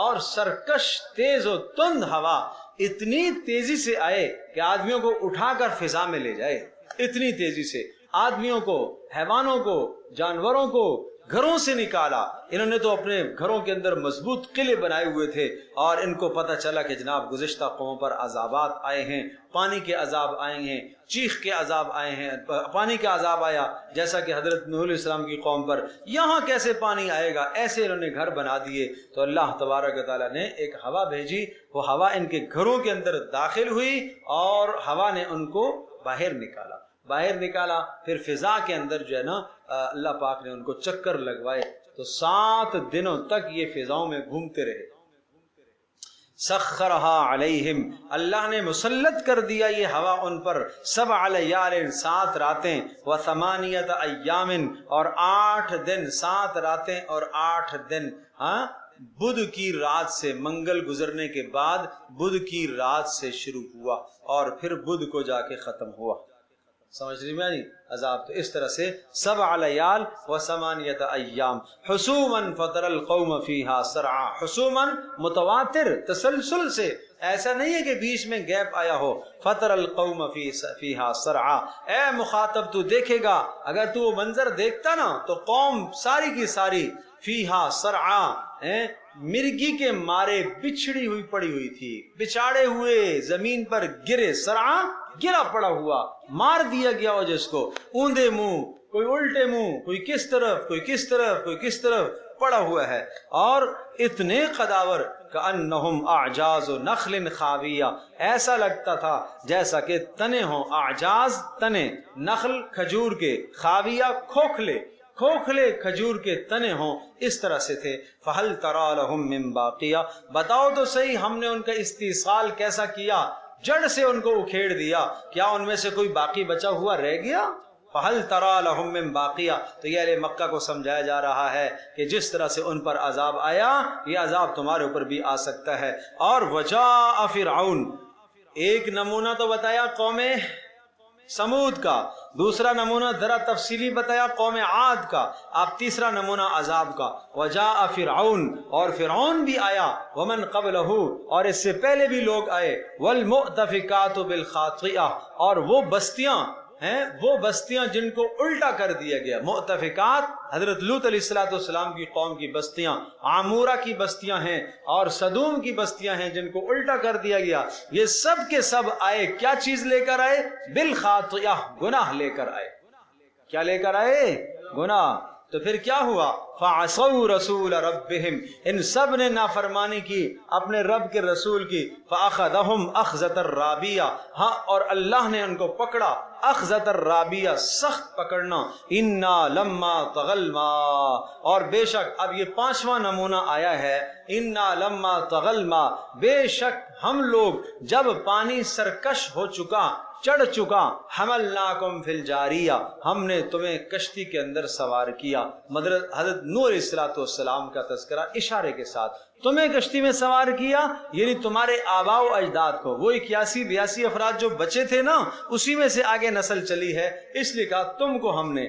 اور سرکش تیز و تند ہوا، اتنی تیزی سے آئے کہ آدمیوں کو اٹھا کر فضا میں لے جائے. اتنی تیزی سے آدمیوں کو، حیوانوں کو، جانوروں کو گھروں سے نکالا. انہوں نے تو اپنے گھروں کے اندر مضبوط قلعے بنائے ہوئے تھے، اور ان کو پتہ چلا کہ جناب گزشتہ قوموں پر عذابات آئے ہیں، پانی کے عذاب آئے ہیں، چیخ کے عذاب آئے ہیں، پانی کا عذاب آیا جیسا کہ حضرت نوح علیہ السلام کی قوم پر. یہاں کیسے پانی آئے گا، ایسے انہوں نے گھر بنا دیے. تو اللہ تبارک و تعالیٰ نے ایک ہوا بھیجی، وہ ہوا ان کے گھروں کے اندر داخل ہوئی اور ہوا نے ان کو باہر نکالا. پھر فضا کے اندر جو ہے نا اللہ پاک نے ان کو چکر لگوائے، تو 7 دنوں تک یہ فضاؤں میں گھومتے رہے. سخرها علیہم اللہ نے مسلط کر دیا یہ ہوا ان پر. 7 لیال 7 راتیں، و8 ایام اور 8 دن، 7 راتیں اور 8 دن. ہاں بدھ کی رات سے، منگل گزرنے کے بعد بدھ کی رات سے شروع ہوا اور پھر بدھ کو جا کے ختم ہوا. سمجھ رہی میں نہیں عذاب. تو اس طرح سے 7 لیال و8 ایام حسوما فطر القوم فیہا سرعا. حسوما متواتر تسلسل سے، ایسا نہیں ہے کہ بیچ میں گیپ آیا ہو. فطر القوم فیہا سرعا، اے مخاطب تو دیکھے گا، اگر تو وہ منظر دیکھتا نا تو قوم ساری کی ساری فیہا سرعا مرگی کے مارے بچھڑی ہوئی پڑی ہوئی تھی، بچاڑے ہوئے زمین پر گرے. سرعا گرا پڑا ہوا، مار دیا گیا ہو جس کو، اوندے منہ، کوئی الٹے منہ، کوئی کس طرف، کوئی کس طرف، کوئی کس طرف، پڑا ہوا ہے اور اتنے قداور کأنہم اعجاز نخل خاویہ، ایسا لگتا تھا جیسا کہ تنے ہوں، اعجاز تنے، نخل کھجور کے، خاویہ کھوکھلے، کھوکھلے کھجور کے تنے ہوں، اس طرح سے تھے۔ فہل تری لہم من باقیہ، بتاؤ تو صحیح ہم نے ان کا استیصال کیسا کیا، جڑ سے ان کو اکھیڑ دیا، کیا ان میں سے کوئی باقی بچا ہوا رہ گیا؟ فہل تری لہم من باقیہ، تو یہ اہل مکہ کو سمجھایا جا رہا ہے کہ جس طرح سے ان پر عذاب آیا یہ عذاب تمہارے اوپر بھی آ سکتا ہے۔ اور وجاء فرعون، ایک نمونہ تو بتایا قوم سمود کا، دوسرا نمونہ ذرا تفصیلی بتایا قوم عاد کا، اب تیسرا نمونہ عذاب کا۔ وجاء فرعون، اور فرعون بھی آیا، ومن قبلہ، اور اس سے پہلے بھی لوگ آئے، والمؤتفکات بالخاطئہ، اور وہ بستیاں ہیں، وہ بستیاں جن کو الٹا کر دیا گیا۔ مؤتفکات حضرت لوط علیہ السلام کی قوم کی بستیاں، عامورہ کی بستیاں ہیں اور صدوم کی بستیاں ہیں جن کو الٹا کر دیا گیا۔ یہ سب کے سب آئے، کیا چیز لے کر آئے؟ بالخاطئہ، گناہ لے کر آئے۔ کیا لے کر آئے؟ گناہ۔ تو پھر کیا ہوا؟ فعصوا رسول ربہم، ان سب نے نافرمانی کی اپنے رب کے رسول کی۔ فاخذہم اخذۃ الرابیہ، ہاں اور اللہ نے ان کو پکڑا اخذۃ الرابیہ، سخت پکڑنا۔ انا لما طغى الماء، اور بے شک اب یہ پانچواں نمونہ آیا ہے، انا لما طغى الماء، بے شک ہم لوگ جب پانی سرکش ہو چکا، چڑھ چکا، حملناکم فی الجاریہ، ہم نے تمہیں کشتی کے اندر سوار کیا۔ حضرت نوح علیہ السلام کا تذکرہ اشارے کے ساتھ، تمہیں کشتی میں سوار کیا یعنی تمہارے آباء و اجداد کو، وہ 81-82 افراد جو بچے تھے نا، اسی میں سے آگے نسل چلی ہے، اس لیے کہا تم کو ہم نے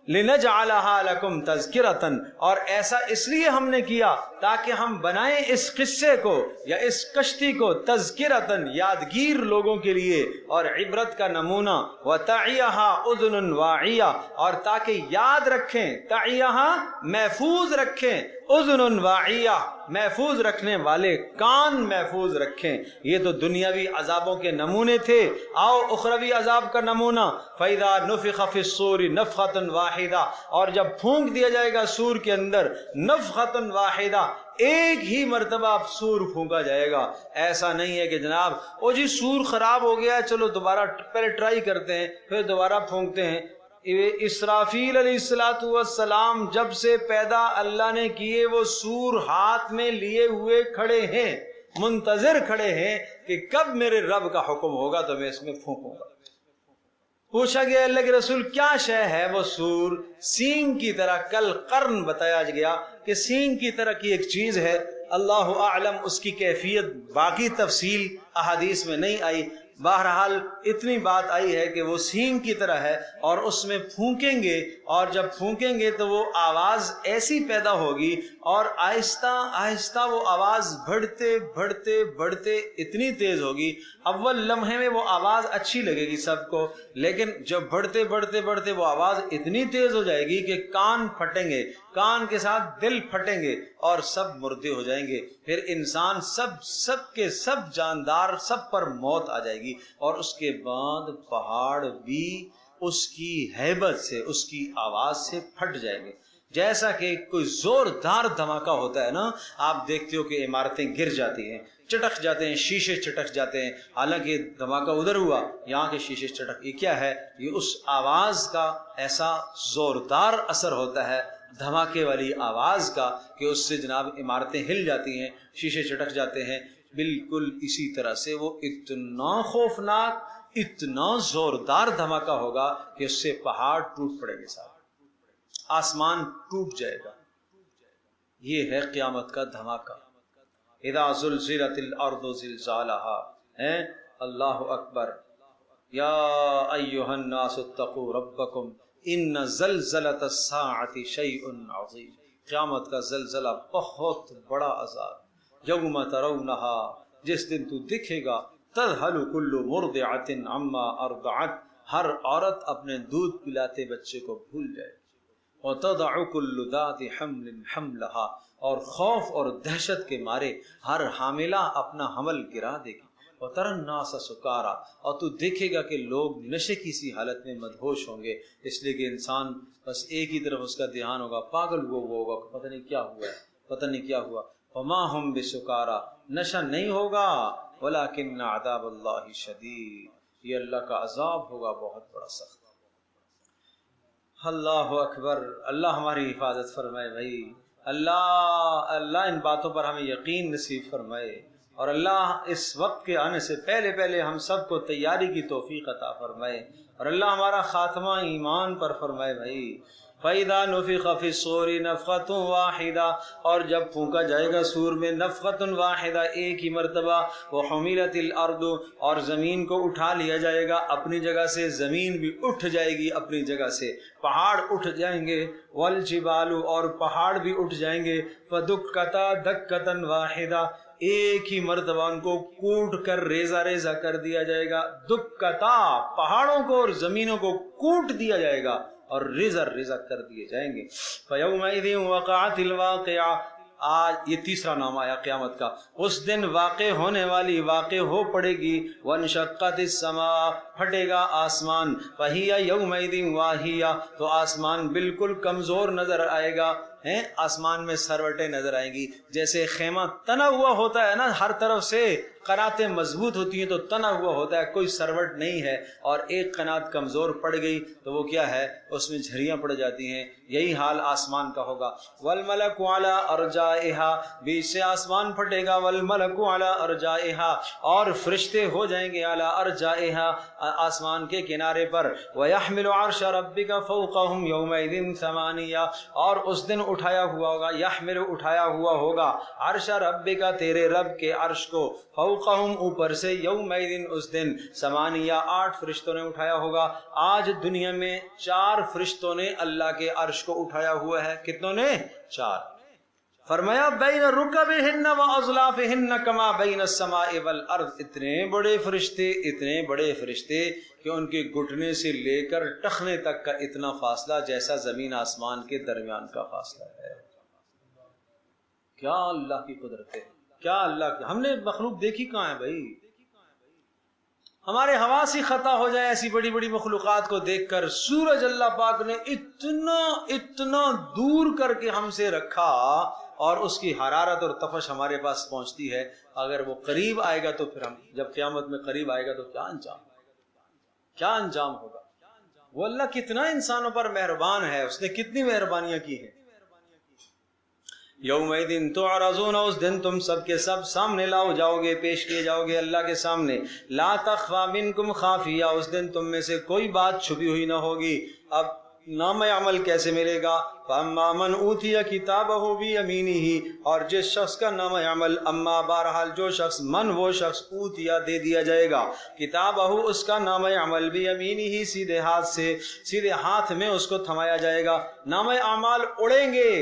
لِنَجْعَلَهَا لَكُمْ تَذْكِرَةً، اور ایسا اس لیے ہم نے کیا تاکہ ہم بنائیں اس قصے کو یا اس کشتی کو تذکرةً، یادگیر لوگوں کے لیے اور عبرت کا نمونہ، وَتَعِيَهَا أُذُنٌ وَاعِيَةٌ، اور تاکہ یاد رکھیں، تعیہا محفوظ رکھیں، اذن واعیہ محفوظ رکھنے والے کان محفوظ رکھیں۔ یہ تو دنیاوی عذابوں کے نمونے تھے، آؤ اخروی عذاب کا نمونہ۔ فَإِذَا نُفِخَ فِي الصُّورِ نَفْخَةٌ وَاحِدَةٌ، اور جب پھونک دیا جائے گا سور کے اندر، نفخۃ واحدہ، ایک ہی مرتبہ سور پھونکا جائے گا۔ ایسا نہیں ہے کہ جناب او جی سور خراب ہو گیا چلو دوبارہ پہلے ٹرائی کرتے ہیں پھر دوبارہ پھونکتے ہیں۔ اسرافیل علیہ السلام جب سے پیدا اللہ نے کیے وہ سور ہاتھ میں لیے ہوئے کھڑے ہیں، منتظر کھڑے ہیں کہ کب میرے رب کا حکم ہوگا تو میں اس میں پھونکوں گا۔ پوچھا گیا اللہ کے رسول کیا شے ہے وہ سور؟ سینگ کی طرح، کل قرن بتایا گیا کہ سینگ کی طرح کی ایک چیز ہے، اللہ اعلم اس کی کیفیت، باقی تفصیل احادیث میں نہیں آئی، بہرحال اتنی بات آئی ہے کہ وہ سینگ کی طرح ہے اور اس میں پھونکیں گے، اور جب پھونکیں گے تو وہ آواز ایسی پیدا ہوگی اور آہستہ آہستہ وہ آواز بڑھتے بڑھتے بڑھتے اتنی تیز ہوگی، اول لمحے میں وہ آواز اچھی لگے گی سب کو، لیکن جب بڑھتے بڑھتے بڑھتے وہ آواز اتنی تیز ہو جائے گی کہ کان پھٹیں گے، کان کے ساتھ دل پھٹیں گے اور سب مردے ہو جائیں گے، پھر انسان سب کے سب جاندار سب پر موت آ جائے گی، اور اس کے بعد پہاڑ بھی اس کی ہیبت سے، اس کی آواز سے پھٹ جائیں گے۔ جیسا کہ کوئی زوردار دھماکہ ہوتا ہے نا، آپ دیکھتے ہو کہ عمارتیں گر جاتی ہیں، چٹک جاتے ہیں، شیشے چٹک جاتے ہیں، حالانکہ دھماکہ ادھر ہوا، یہاں کے شیشے چٹک، یہ کیا ہے؟ یہ اس آواز کا ایسا زوردار اثر ہوتا ہے دھماکے والی آواز کا کہ اس سے جناب عمارتیں ہل جاتی ہیں، شیشے چٹک جاتے ہیں۔ بالکل اسی طرح سے وہ اتنا خوفناک، اتنا زوردار دھماکہ ہوگا کہ اس سے پہاڑ ٹوٹ پڑے گے، صاحب آسمان ٹوٹ جائے گا۔ یہ ہے قیامت کا دھماکہ۔ اذا زلزلت الارض زلزالها، اللہ اکبر۔ یا ایھا الناس اتقوا ربکم ان زلزلۃ الساعۃ شیء عظیم، قیامت کا زلزلہ بہت بڑا عذاب۔ یوم ترونھا، جس دن تو دکھے گا، تذہل کل مرضعۃ عما ارضعت، ہر عورت اپنے دودھ پلاتے بچے کو بھول جائے، وتضع کل ذات حمل حملها، اور خوف اور دہشت کے مارے ہر حاملہ اپنا حمل گرا دے گی، وَتَرَى النَّاسَ سُكَارَى، اور تو دیکھے گا کہ لوگ نشے کی سی حالت میں مدہوش ہوں گے، اس لیے کہ انسان بس ایک ہی طرف اس کا دھیان ہوگا، پاگل وہ ہوگا، پتہ نہیں کیا ہوا ہے، پتہ نہیں کیا ہوا۔ وَمَا هُمْ بِسُكَارَى، نشہ نہیں ہوگا، وَلَكِنَّ عَذَابَ اللَّهِ شَدِيدٌ، یہ اللہ کا عذاب ہوگا بہت بڑا سخت۔ اللہ اکبر، اللہ ہماری حفاظت فرمائے بھائی، اللہ ان باتوں پر ہمیں یقین نصیب فرمائے، اور اللہ اس وقت کے آنے سے پہلے ہم سب کو تیاری کی توفیق عطا فرمائے، اور اللہ ہمارا خاتمہ ایمان پر فرمائے بھائی۔ فَإِذَا نُفِخَ فِي الصُّورِ نَفْخَةٌ وَاحِدَةٌ، اور جب پھونکا جائے گا سور میں، نفخۃ واحدہ، ایک ہی مرتبہ، وَحُمِلَتِ الْأَرْضُ، اور زمین کو اٹھا لیا جائے گا اپنی جگہ سے، زمین بھی اٹھ جائے گی اپنی جگہ سے، پہاڑ اٹھ جائیں گے، وَالْجِبَالُ، اور پہاڑ بھی اٹھ جائیں گے، فَدُكَّتَا دَكَّةً وَاحِدَةً، ایک ہی مرتبہ ان کو کوٹ کر ریزہ ریزہ کر دیا جائے گا، دکتا، پہاڑوں کو اور زمینوں کو کوٹ دیا جائے گا اور ریزہ ریزہ کر دیے جائیں گے۔ فَيَوْمَئِذٍ وَقَعَتِ الْوَاقِعَةُ، آج یہ تیسرا نام آیا قیامت کا، اس دن واقع ہونے والی واقع ہو پڑے گی، وَانشَقَّتِ السَّمَاءُ، پھٹے گا آسمان، فَهِيَ يَوْمَئِذٍ وَاهِيَةٌ، تو آسمان بالکل کمزور نظر آئے گا، ہیں آسمان میں سروٹیں نظر آئیں گی، جیسے خیمہ تنا ہوا ہوتا ہے نا، ہر طرف سے قناتیں مضبوط ہوتی ہیں تو تنا ہوا ہوتا ہے، کوئی سروٹ نہیں ہے، اور ایک قنات کمزور پڑ گئی تو وہ کیا ہے، اس میں جھریاں پڑ جاتی ہیں، یہی حال آسمان کا ہوگا۔ والملک علی ارجائها، بیچ سے آسمان پھٹے گا، والملک علی ارجائها، اور فرشتے ہو جائیں گے علی ارجائها، آسمان کے کنارے پر، ویحمل عرش ربک فوقهم یومئذ ثمانیہ، اور اس دن اٹھایا ہوا ہوگا، یحمل اٹھایا ہوا ہوگا، عرش ربک تیرے رب کے عرش کو، فوقہم اوپر سے، یومئذ اس دن، ثمانیہ 8 فرشتوں نے اٹھایا ہوگا۔ آج دنیا میں 4 فرشتوں نے اللہ کے عرش کو اٹھایا ہوا ہے، کتنوں نے؟ 4۔ فرمایا بین رکبہن و اضلافہن کما بین السماء والارض، اتنے بڑے فرشتے کہ ان کے گھٹنے سے لے کر ٹخنے تک کا اتنا فاصلہ جیسا زمین آسمان کے درمیان کا فاصلہ ہے۔ کیا اللہ کی قدرت ہے، کیا اللہ کی، ہم نے مخلوق دیکھی کہاں ہے بھائی؟ ہمارے حواس ہی خطا ہو جائے ایسی بڑی بڑی مخلوقات کو دیکھ کر۔ سورج اللہ پاک نے اتنا دور کر کے ہم سے رکھا، اور اس کی حرارت اور تپش ہمارے پاس پہنچتی ہے، اگر وہ قریب آئے گا تو پھر ہم جب قیامت میں قریب آئے گا تو کیا انجام ہوگا۔ وہ اللہ کتنا انسانوں پر مہربان ہے، اس نے کتنی مہربانیاں کی ہیں۔ یومئذ تعرضون، اس دن تم سب کے سب سامنے لاؤ جاؤ گے، پیش کیے جاؤ گے اللہ کے سامنے، لا تخفى منکم خافیہ، اس دن تم میں سے کوئی بات چھپی ہوئی نہ ہوگی۔ اب نام عمل کیسے ملے گا؟ فاما من اوتی کتابہ بیمینہ، اور جس شخص کا نام عمل، اما بہرحال جو شخص، من وہ شخص، اوتیا دے دیا جائے گا، کتابہ اس کا نام عمل، بیمینہ سیدھے ہاتھ سے، سیدھے ہاتھ میں اس کو تھمایا جائے گا۔ نام اعمال اڑیں گے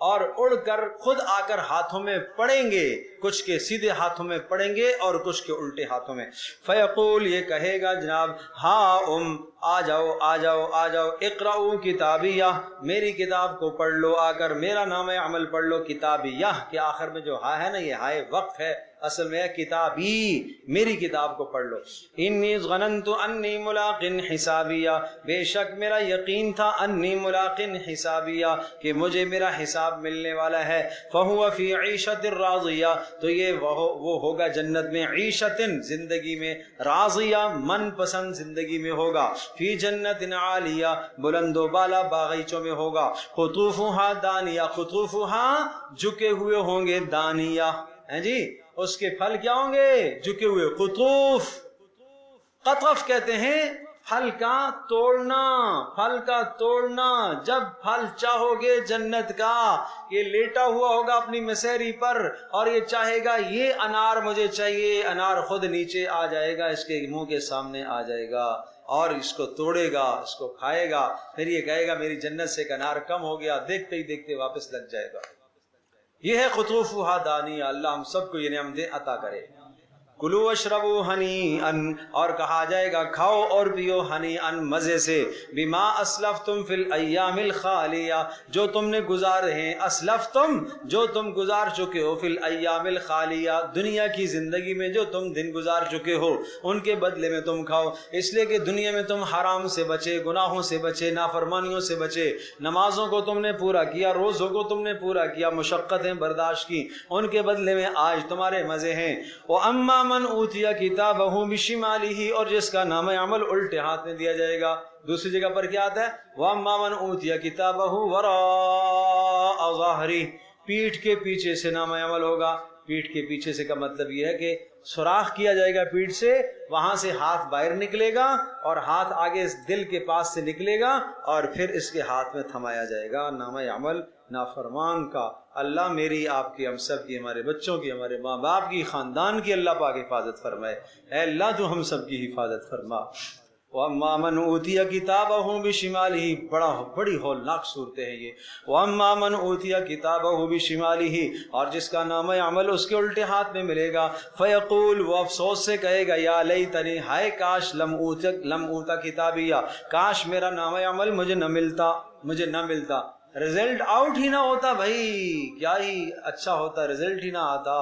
اور اڑ کر خود آ کر ہاتھوں میں پڑیں گے، کچھ کے سیدھے ہاتھوں میں پڑیں گے اور کچھ کے الٹے ہاتھوں میں۔ فیقول، یہ کہے گا جناب، ہا آ جاؤ، اقرؤ کتابیہ، میری کتاب کو پڑھ لو، آ کر میرا نام عمل پڑھ لو۔ کتابیہ کے آخر میں جو ہا ہے نا، یہ ہائے وقف ہے، اصل میں کتابی، میری کتاب کو پڑھ لو۔ انی ظننت انی ملاق حسابیہ، بے شک میرا یقین تھا، انی ملاق حسابیہ، کہ مجھے میرا حساب ملنے والا ہے۔ فہو فی عیشۃ راضیہ، تو یہ وہ ہوگا جنت میں، عیشۃ زندگی میں، راضیہ من پسند زندگی میں ہوگا، فی جنت عالیہ بلند و بالا باغیچوں میں ہوگا، قطوفہا دانیہ، قطوفہا جھکے ہوئے ہوں گے، دانیہ ہیں جی، اس کے پھل کیا ہوں گے؟ جھکے ہوئے، قطوف، قطف کہتے ہیں پھل کا توڑنا، پھل کا توڑنا، جب پھل چاہو گے جنت کا، یہ لیٹا ہوا ہوگا اپنی مسیری پر اور یہ چاہے گا یہ انار مجھے چاہیے، انار خود نیچے آ جائے گا، اس کے منہ کے سامنے آ جائے گا اور اس کو توڑے گا، اس کو کھائے گا، پھر یہ کہے گا میری جنت سے ایک انار کم ہو گیا، دیکھتے ہی دیکھتے واپس لگ جائے گا۔ یہ ہے قطوفہا دانیہ، اللہ ہم سب کو یہ نعمتیں عطا کرے۔ کلو اشربو ہنی ان، اور کہا جائے گا کھاؤ اور پیو ہنی ان، مزے سے، بما اسلفتم فی الایام الخالیہ، جو تم نے گزارے ہیں، اسلفتم جو تم گزار چکے ہو، فی الایام الخالیہ دنیا کی زندگی میں جو تم دن گزار چکے ہو ان کے بدلے میں تم کھاؤ، اس لیے کہ دنیا میں تم حرام سے بچے، گناہوں سے بچے، نافرمانیوں سے بچے، نمازوں کو تم نے پورا کیا، روزوں کو تم نے پورا کیا، مشقتیں برداشت کی، ان کے بدلے میں آج تمہارے مزے ہیں۔ وَأَمَّا مَنْ أُوتِيَ كِتَابَهُ بِشِمَالِهِ، اور جس کا نام عمل الٹے ہاتھ میں دیا جائے گا۔ دوسری جگہ پر کیا آتا ہے؟ وَأَمَّا مَنْ أُوتِيَ كِتَابَهُ وَرَاءَ ظَهْرِهِ، پیٹھ کے پیچھے سے نام عمل ہوگا۔ پیٹھ کے پیچھے سے کا مطلب یہ ہے کہ سوراخ کیا جائے گا پیٹھ سے، وہاں سے ہاتھ باہر نکلے گا اور ہاتھ آگے دل کے پاس سے نکلے گا اور پھر اس کے ہاتھ میں تھمایا جائے گا نامہ عمل نافرمان کا۔ اللہ میری، آپ کی، ہم سب کی، ہمارے بچوں کی، ہمارے ماں باپ کی، خاندان کی اللہ پاک حفاظت فرمائے۔ اے اللہ تو ہم سب کی حفاظت فرما۔ وَأَمَّا مَنْ أُوتِيَ كِتَابَهُ بِشِمَالِهِ، بڑی ہولناک صورتیں ہیں یہ۔ وَأَمَّا مَنْ أُوتِيَ كِتَابَهُ بِشِمَالِهِ، اور جس کا نام عمل اس کے الٹے ہاتھ میں ملے گا، فَيَقُولُ، وہ افسوس سے کہے گا، یا لیتنی، ہائے کاش، لم اوتا کتابیہ، کاش میرا نام عمل مجھے نہ ملتا، رزلٹ آؤٹ ہی نہ ہوتا، بھائی کیا ہی اچھا ہوتا، رزلٹ ہی نہ آتا۔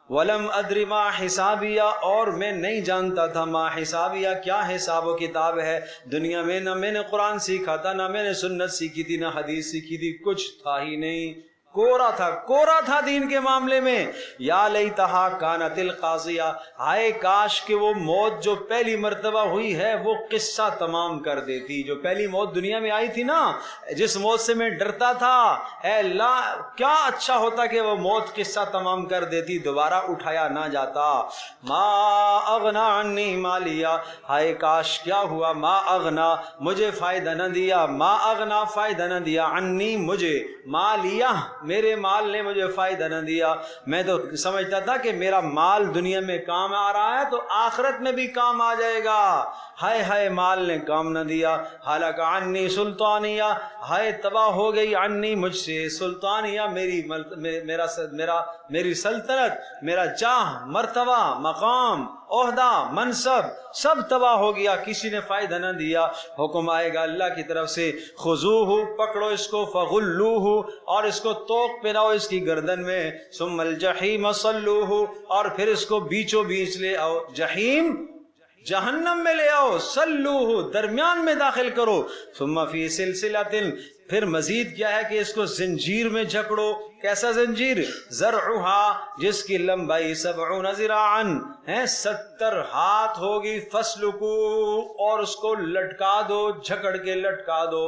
وَلَمْ أَدْرِ مَا حِسَابِيَا، اور میں نہیں جانتا تھا، ما حسابیہ کیا حساب و کتاب ہے۔ دنیا میں نہ میں نے قرآن سیکھا تھا، نہ میں نے سنت سیکھی تھی، نہ حدیث سیکھی تھی، کچھ تھا ہی نہیں، کورا تھا دین کے معاملے میں۔ یا لیتہا کانت القاضیہ، ہائے کاش کہ وہ موت جو پہلی مرتبہ ہوئی ہے وہ قصہ تمام کر دیتی۔ جو پہلی موت دنیا میں آئی تھی نا، جس موت سے میں ڈرتا تھا، اے اللہ کیا اچھا ہوتا کہ وہ موت قصہ تمام کر دیتی، دوبارہ اٹھایا نہ جاتا۔ ما اغنا عنی مالیہ، ہائے کاش کیا ہوا، ما اغنا مجھے فائدہ نہ دیا، ما اغنا فائدہ نہ دیا، عنی مجھے، مالیہ میرے مال نے مجھے فائدہ نہ دیا۔ میں تو سمجھتا تھا کہ میرا مال دنیا میں کام آ رہا ہے تو آخرت میں بھی کام آ جائے گا، ہائے ہائے مال نے کام نہ دیا۔ حالک عنی سلطانیہ، ہائے تباہ ہو گئی عنی مجھ سے، سلطانیہ میری سلطنت، میرا جاہ، مرتبہ، مقام، عہدہ، منصب سب تباہ ہو گیا، کسی نے فائدہ نہ دیا۔ حکم آئے گا اللہ کی طرف سے، خذوہ پکڑو اس کو، فغلوہ اور اس کو توق پہناؤ اس کی گردن میں، ثم الجحیم صلوہ اور پھر اس کو بیچو بیچ لے آؤ، جحیم جہنم میں لے آؤ، صلوہ درمیان میں داخل کرو، ثم فی سلسلۃ پھر مزید کیا ہے کہ اس کو زنجیر میں جکڑو۔ کیسا زنجیر؟ زرعہا جس کی لمبائی 70 ذراعا ہے، 70 ہاتھ ہوگی، فسلکو اور اس کو لٹکا دو، جھکڑ کے لٹکا دو۔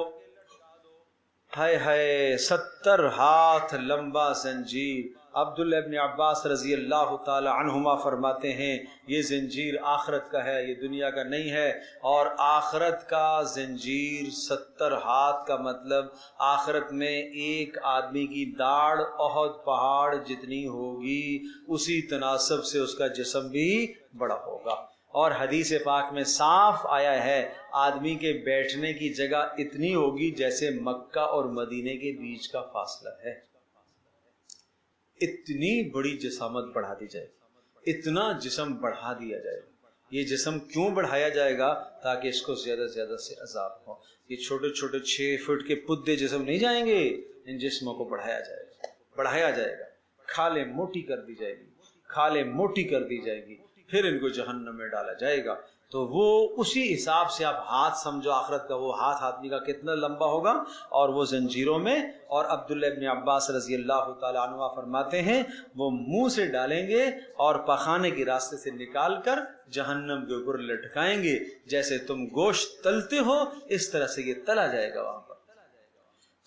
ہائے ہائے 70 ہاتھ لمبا زنجیر۔ عبداللہ ابن عباس رضی اللہ تعالی عنہما فرماتے ہیں یہ زنجیر آخرت کا ہے، یہ دنیا کا نہیں ہے، اور آخرت کا زنجیر 70 ہاتھ کا مطلب آخرت میں ایک آدمی کی داڑھ احد پہاڑ جتنی ہوگی، اسی تناسب سے اس کا جسم بھی بڑا ہوگا۔ اور حدیث پاک میں صاف آیا ہے آدمی کے بیٹھنے کی جگہ اتنی ہوگی جیسے مکہ اور مدینے کے بیچ کا فاصلہ ہے، اتنی بڑی جسامت بڑھا دی جائے، اتنا جسم بڑھا دیا جائے۔ یہ جسم کیوں بڑھایا جائے گا؟ تاکہ اس کو زیادہ سے زیادہ سے عذاب ہو۔ یہ چھوٹے چھوٹے 6 فٹ کے پدے جسم نہیں جائیں گے، ان جسموں کو بڑھایا جائے گا، کھالیں موٹی کر دی جائے گی، کھالیں موٹی کر دی جائے گی، پھر ان کو جہنم میں ڈالا جائے گا۔ تو وہ اسی حساب سے آپ ہاتھ سمجھو آخرت کا، وہ ہاتھ آدمی کا کتنا لمبا ہوگا، اور وہ زنجیروں میں۔ اور عبداللہ ابن عباس رضی اللہ تعالی عنہ فرماتے ہیں وہ منہ سے ڈالیں گے اور پخانے کے راستے سے نکال کر جہنم کے اوپر لٹکائیں گے، جیسے تم گوشت تلتے ہو اس طرح سے یہ تلا جائے گا وہاں پر۔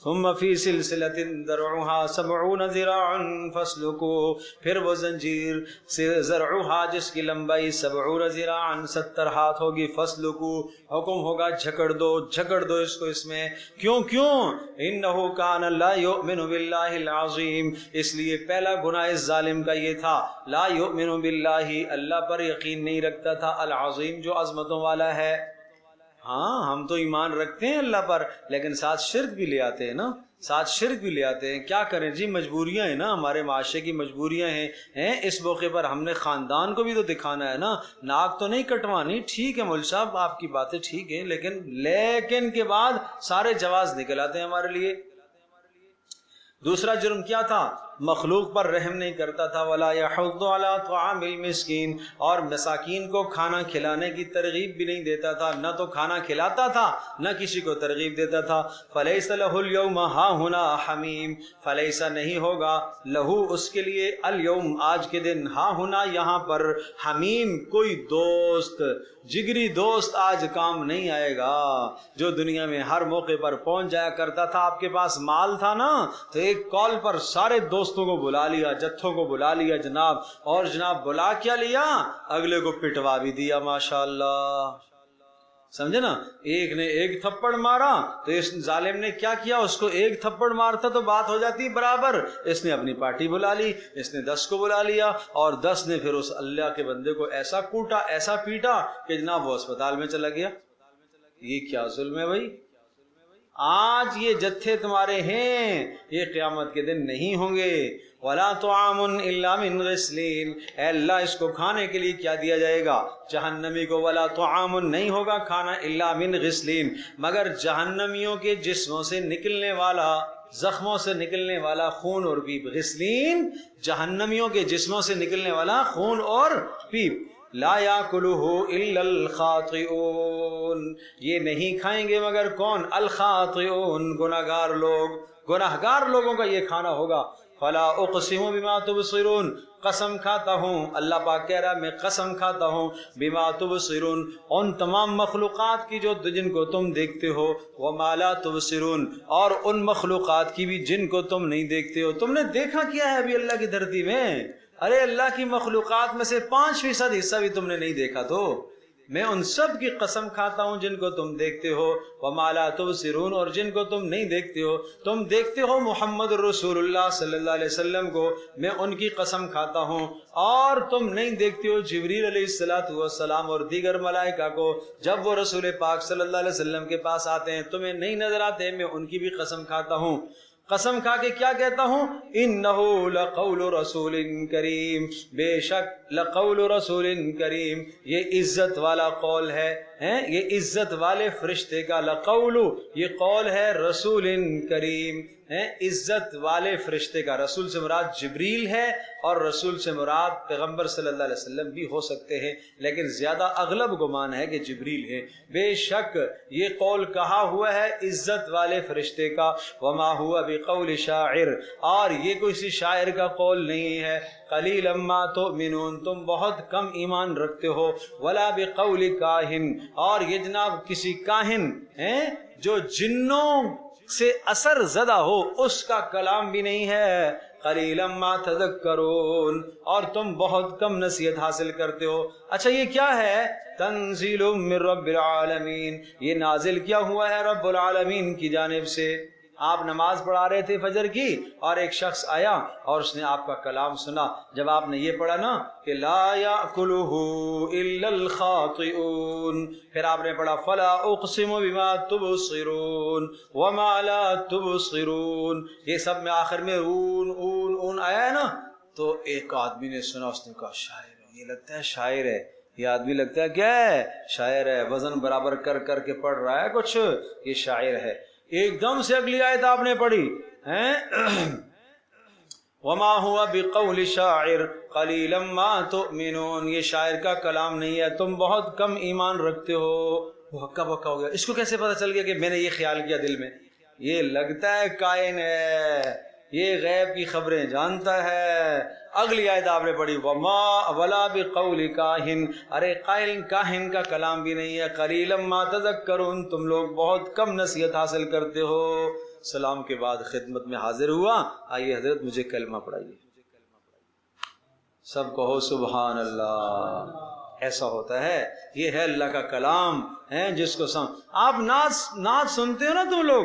ثم فی سلسلۃ ذرعها 70 ذراعا فاسلکوہ پھر وہ زنجیر سے ذرعها جس کی لمبائی 70 ذراعا 70 ہاتھ ہوگی، فاسلکوہ حکم ہوگا جھکڑ دو اس کو اس میں۔ کیوں انہ کان لا یؤمن باللہ العظیم، اس لیے پہلا گناہ اس ظالم کا یہ تھا، لا یؤمن باللہ اللہ پر یقین نہیں رکھتا تھا، العظیم جو عظمتوں والا ہے۔ ہاں ہم تو ایمان رکھتے ہیں اللہ پر، لیکن ساتھ شرک بھی لے آتے ہیں نا، ساتھ شرک بھی لے آتے ہیں. کیا کریں جی، مجبوریاں ہیں نا، ہمارے معاشرے کی مجبوریاں ہیں. اس موقع پر ہم نے خاندان کو بھی تو دکھانا ہے نا، ناک تو نہیں کٹوانی. ٹھیک ہے مول صاحب آپ کی باتیں ٹھیک ہیں، لیکن کے بعد سارے جواز نکل آتے ہیں ہمارے لیے. دوسرا جرم کیا تھا؟ مخلوق پر رحم نہیں کرتا تھا. ولا يحض على طعام المسكين، اور مساکین کو کھانا کھلانے کی ترغیب بھی نہیں دیتا تھا، نہ تو کھانا کھلاتا تھا نہ کسی کو ترغیب دیتا تھا. فليس له اليوم هاهنا حمیم، فليس نہیں ہوگا لہو اس کے لیے، اليوم آج کے دن، ہاہنا یہاں پر، حمیم کوئی دوست، جگری دوست آج کام نہیں آئے گا. جو دنیا میں ہر موقع پر پہنچ جایا کرتا تھا، آپ کے پاس مال تھا نا تو ایک کال پر سارے دوستوں کو بلا لیا، جتھوں کو بلا لیا جناب، اور جناب بلا کیا لیا، اگلے کو پٹوا بھی دیا. ماشاءاللہ، سمجھے نا. ایک نے ایک تھپڑ مارا تو اس ظالم نے کیا کیا، اس کو ایک تھپڑ مارتا تو بات ہو جاتی برابر. اس نے اپنی پارٹی بلا لی، اس نے 10 کو بلا لیا، اور 10 نے پھر اس اللہ کے بندے کو ایسا کوٹا، ایسا پیٹا کہ جناب وہ اسپتال میں چلا گیا. یہ کیا ظلم ہے بھائی. آج یہ جتھے تمہارے ہیں یہ قیامت کے دن نہیں ہوں گے. وَلَا طُعَامٌ إِلَّا مِنْ غِسْلِينَ، اے اللہ اس کو کھانے کے لیے کیا دیا جائے گا؟ جہنمی کو وَلَا طُعَامٌ نہیں ہوگا کھانا، إِلَّا مِنْ غِسْلِينَ مگر جہنمیوں کے جسموں سے نکلنے والا، زخموں سے نکلنے والا خون اور پیپ. غسلین جہنمیوں کے جسموں سے نکلنے والا خون اور پیپ. لا یاکلہ الا الخاطئون، یہ نہیں کھائیں گے مگر کون؟ الخاطئون، گناہگار لوگ، گناہگار لوگوں کا یہ کھانا ہوگا. فلا اقسم بما تبصرون، قسم کھاتا ہوں، اللہ پاک کہہ رہا میں قسم کھاتا ہوں، بما تبصرون، ان تمام مخلوقات کی جو جن کو تم دیکھتے ہو، وما لا تبصرون، اور ان مخلوقات کی بھی جن کو تم نہیں دیکھتے ہو. تم نے دیکھا کیا ہے ابھی اللہ کی دھرتی میں؟ ارے اللہ کی مخلوقات میں سے 5% حصہ بھی تم نے نہیں دیکھا. تو میں ان سب کی قسم کھاتا ہوں جن کو تم دیکھتے ہو، وما لا تبصرون، اور جن کو تم نہیں دیکھتے ہو. تم دیکھتے ہو محمد رسول اللہ صلی اللہ علیہ وسلم کو، میں ان کی قسم کھاتا ہوں، اور تم نہیں دیکھتے ہو جبریل علیہ السلام اور دیگر ملائکہ کو. جب وہ رسول پاک صلی اللہ علیہ وسلم کے پاس آتے ہیں تمہیں نہیں نظر آتے، میں ان کی بھی قسم کھاتا ہوں. قسم کھا کے کیا کہتا ہوں؟ انہو لقول رسول کریم، بے شک لقول رسول کریم، یہ عزت والا قول ہے، یہ عزت والے فرشتے کا، لقول یہ قول ہے، رسول کریم عزت والے فرشتے کا. رسول سے مراد جبریل ہے، اور رسول سے مراد پیغمبر صلی اللہ علیہ وسلم بھی ہو سکتے ہیں، لیکن زیادہ اغلب گمان ہے کہ جبریل ہے. بے شک یہ قول کہا ہوا ہے عزت والے فرشتے کا. وما ہوا بقول شاعر، اور یہ کوئی شاعر کا قول نہیں ہے. قلیلا ما تؤمنون، تم بہت کم ایمان رکھتے ہو. ولا بقول کاہن، اور یہ جناب کسی کاہن جو جنوں سے اثر زدہ ہو اس کا کلام بھی نہیں ہے. قلیلا ما تذکرون، اور تم بہت کم نصیحت حاصل کرتے ہو. اچھا یہ کیا ہے؟ تنزیل من رب العالمین، یہ نازل کیا ہوا ہے رب العالمین کی جانب سے. آپ نماز پڑھا رہے تھے فجر کی، اور ایک شخص آیا اور اس نے آپ کا کلام سنا. جب آپ نے یہ پڑھا نا کہ لا یاکلہ الا الخاطئون، پھر آپ نے پڑھا فلا اقسم بما تبصرون وما لا تبصرون، یہ سب میں آخر میں اون اون اون آیا ہے نا. تو ایک آدمی نے سنا، اس نے کہا شاعر ہے، یہ لگتا ہے شاعر ہے. یہ آدمی لگتا ہے کیا ہے؟ شاعر ہے، وزن برابر کر کر کے پڑھ رہا ہے کچھ، یہ شاعر ہے. ایک دم سے اگلی آیت آپ نے پڑھی وما ہوا بقول شاعر قلیلا ما تؤمنون، یہ شاعر کا کلام نہیں ہے، تم بہت کم ایمان رکھتے ہو. وہ ہکا بکا ہو گیا. اس کو کیسے پتا چل گیا کہ میں نے یہ خیال کیا دل میں؟ یہ لگتا ہے کائن ہے، یہ غیب کی خبریں جانتا ہے. اگلی آیت آپ نے پڑھی وما ولا بقول کاہن، ارے قائل کاہن کا کلام بھی نہیں ہے. قلیلا ما تذکرون، تم لوگ بہت کم نصیحت حاصل کرتے ہو. سلام کے بعد خدمت میں حاضر ہوا. آئیے حضرت مجھے کلمہ پڑھائیے. سب کہو سبحان اللہ. ایسا ہوتا ہے، یہ ہے اللہ کا کلام ہے جس کو آپ نعت سنتے ہو نا، تم لوگ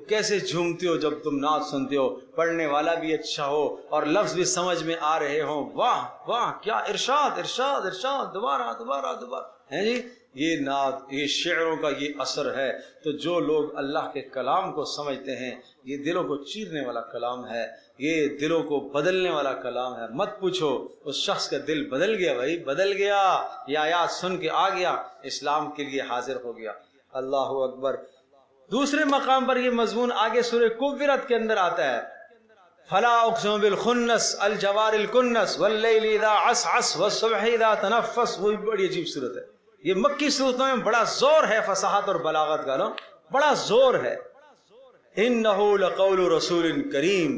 کیسے جھومتے ہو جب تم نعت سنتے ہو. پڑھنے والا بھی اچھا ہو اور لفظ بھی سمجھ میں آ رہے ہوں. واہ واہ کیا ارشاد ارشاد ارشاد، دوبارہ دوبارہ دوبارہ ہے جی. یہ نعت، یہ شعروں کا یہ اثر ہے۔ تو جو لوگ اللہ کے کلام کو سمجھتے ہیں، یہ دلوں کو چیرنے والا کلام ہے، یہ دلوں کو بدلنے والا کلام ہے۔ مت پوچھو، اس شخص کا دل بدل گیا بھائی، بدل گیا، یہ آیات سن کے آ گیا، اسلام کے لیے حاضر ہو گیا۔ اللہ اکبر۔ دوسرے مقام پر یہ مضمون آگے سورہ کفرت کے اندر آتا ہے، فلا اقسم بالخنس الجوار الکنس واللیل اذا عسعس والصبح اذا تنفس۔ وہ بڑی عجیب صورت ہے، یہ مکی صورتوں میں بڑا زور ہے فصاحت اور بلاغت کا، نا بڑا زور ہے۔ انہ لقول رسول کریم،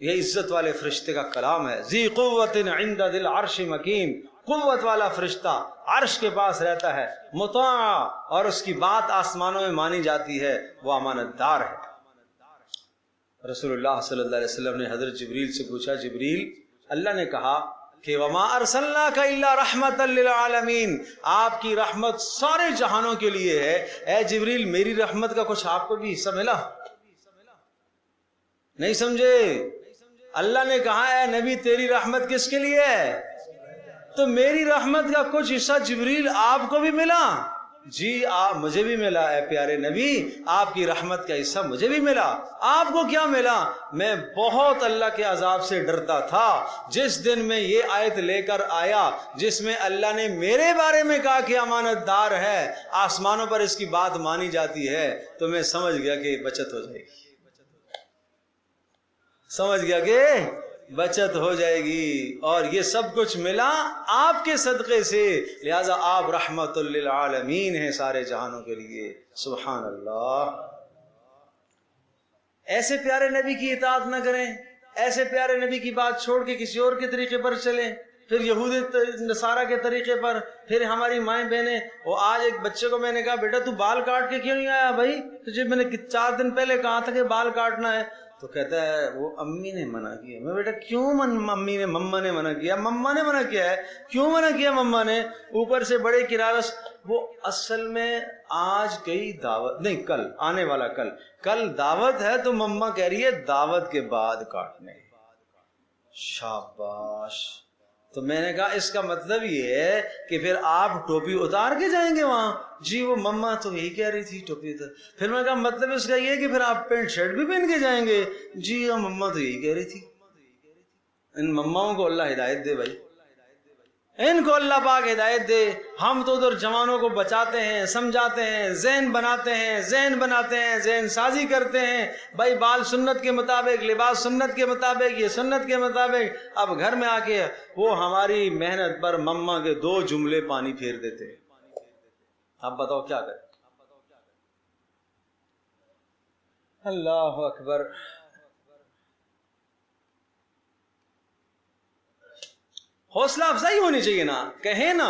یہ عزت والے فرشتے کا کلام ہے۔ ذی قوت عند ذی العرش مکین، قوت والا فرشتہ عرش کے پاس رہتا ہے، مطاع، اور اس کی بات آسمانوں میں مانی جاتی ہے، وہ امانت دار ہے۔ رسول اللہ صلی اللہ علیہ وسلم نے حضرت جبریل سے پوچھا، جبریل، اللہ نے کہا کہ وما ارسلناک الا رحمتا للعالمین، آپ کی رحمت سارے جہانوں کے لیے ہے۔ اے جبریل، میری رحمت کا کچھ آپ کو بھی حصہ ملا؟ نہیں سمجھے؟ اللہ نے کہا اے نبی تیری رحمت کس کے لیے ہے؟ تو میری رحمت کا کچھ حصہ جبریل آپ کو بھی ملا؟ جی مجھے بھی ملا اے پیارے نبی، آپ کی رحمت کا حصہ مجھے بھی ملا۔ آپ کو کیا ملا؟ میں بہت اللہ کے عذاب سے ڈرتا تھا۔ جس دن میں یہ آیت لے کر آیا جس میں اللہ نے میرے بارے میں کہا کہ امانت دار ہے، آسمانوں پر اس کی بات مانی جاتی ہے، تو میں سمجھ گیا کہ بچت ہو جائے گی، سمجھ گیا کہ بچت ہو جائے گی، اور یہ سب کچھ ملا آپ کے صدقے سے، لہذا آپ رحمت للعالمین ہیں، سارے جہانوں کے لیے۔ سبحان اللہ۔ ایسے پیارے نبی کی اطاعت نہ کریں، ایسے پیارے نبی کی بات چھوڑ کے کسی اور کے طریقے پر چلیں، پھر یہود نصارہ کے طریقے پر، پھر ہماری مائیں بہنیں۔ وہ آج ایک بچے کو میں نے کہا بیٹا تو بال کاٹ کے کیوں نہیں آیا بھائی؟ تجھے میں نے 4 دن پہلے کہا تھا کہ بال کاٹنا ہے۔ تو کہتا ہے وہ امی نے منع کیا۔ میں بیٹا کیوں امی نے، مما نے منع کیا؟ مما نے منع کیا ہے؟ کیوں منع کیا مما نے؟ اوپر سے بڑے کنارس۔ وہ اصل میں آج کئی دعوت نہیں، کل آنے والا کل دعوت ہے، تو مما کہہ رہی ہے دعوت کے بعد کاٹنے۔ شاباش۔ تو میں نے کہا اس کا مطلب یہ ہے کہ پھر آپ ٹوپی اتار کے جائیں گے وہاں؟ جی وہ مما تو یہی کہہ رہی تھی ٹوپی اتار۔ پھر میں نے کہا مطلب اس کا یہ ہے کہ پھر آپ پینٹ شرٹ بھی پہن کے جائیں گے؟ جی ہاں مما تو یہی کہہ رہی تھی۔ ان مماؤں کو اللہ ہدایت دے بھائی، ان کو اللہ پاک ہدایت دے۔ ہم تو ادھر جوانوں کو بچاتے ہیں، سمجھاتے ہیں، ذہن بناتے ہیں، ذہن سازی کرتے ہیں، بھائی بال سنت کے مطابق، لباس سنت کے مطابق، یہ سنت کے مطابق۔ اب گھر میں آ کے وہ ہماری محنت پر مما کے 2 جملے پانی پھیر دیتے۔ اب بتاؤ کیا کریں؟ اللہ اکبر۔ حوصلہ افزائی ہونی چاہیے نا، کہیں نا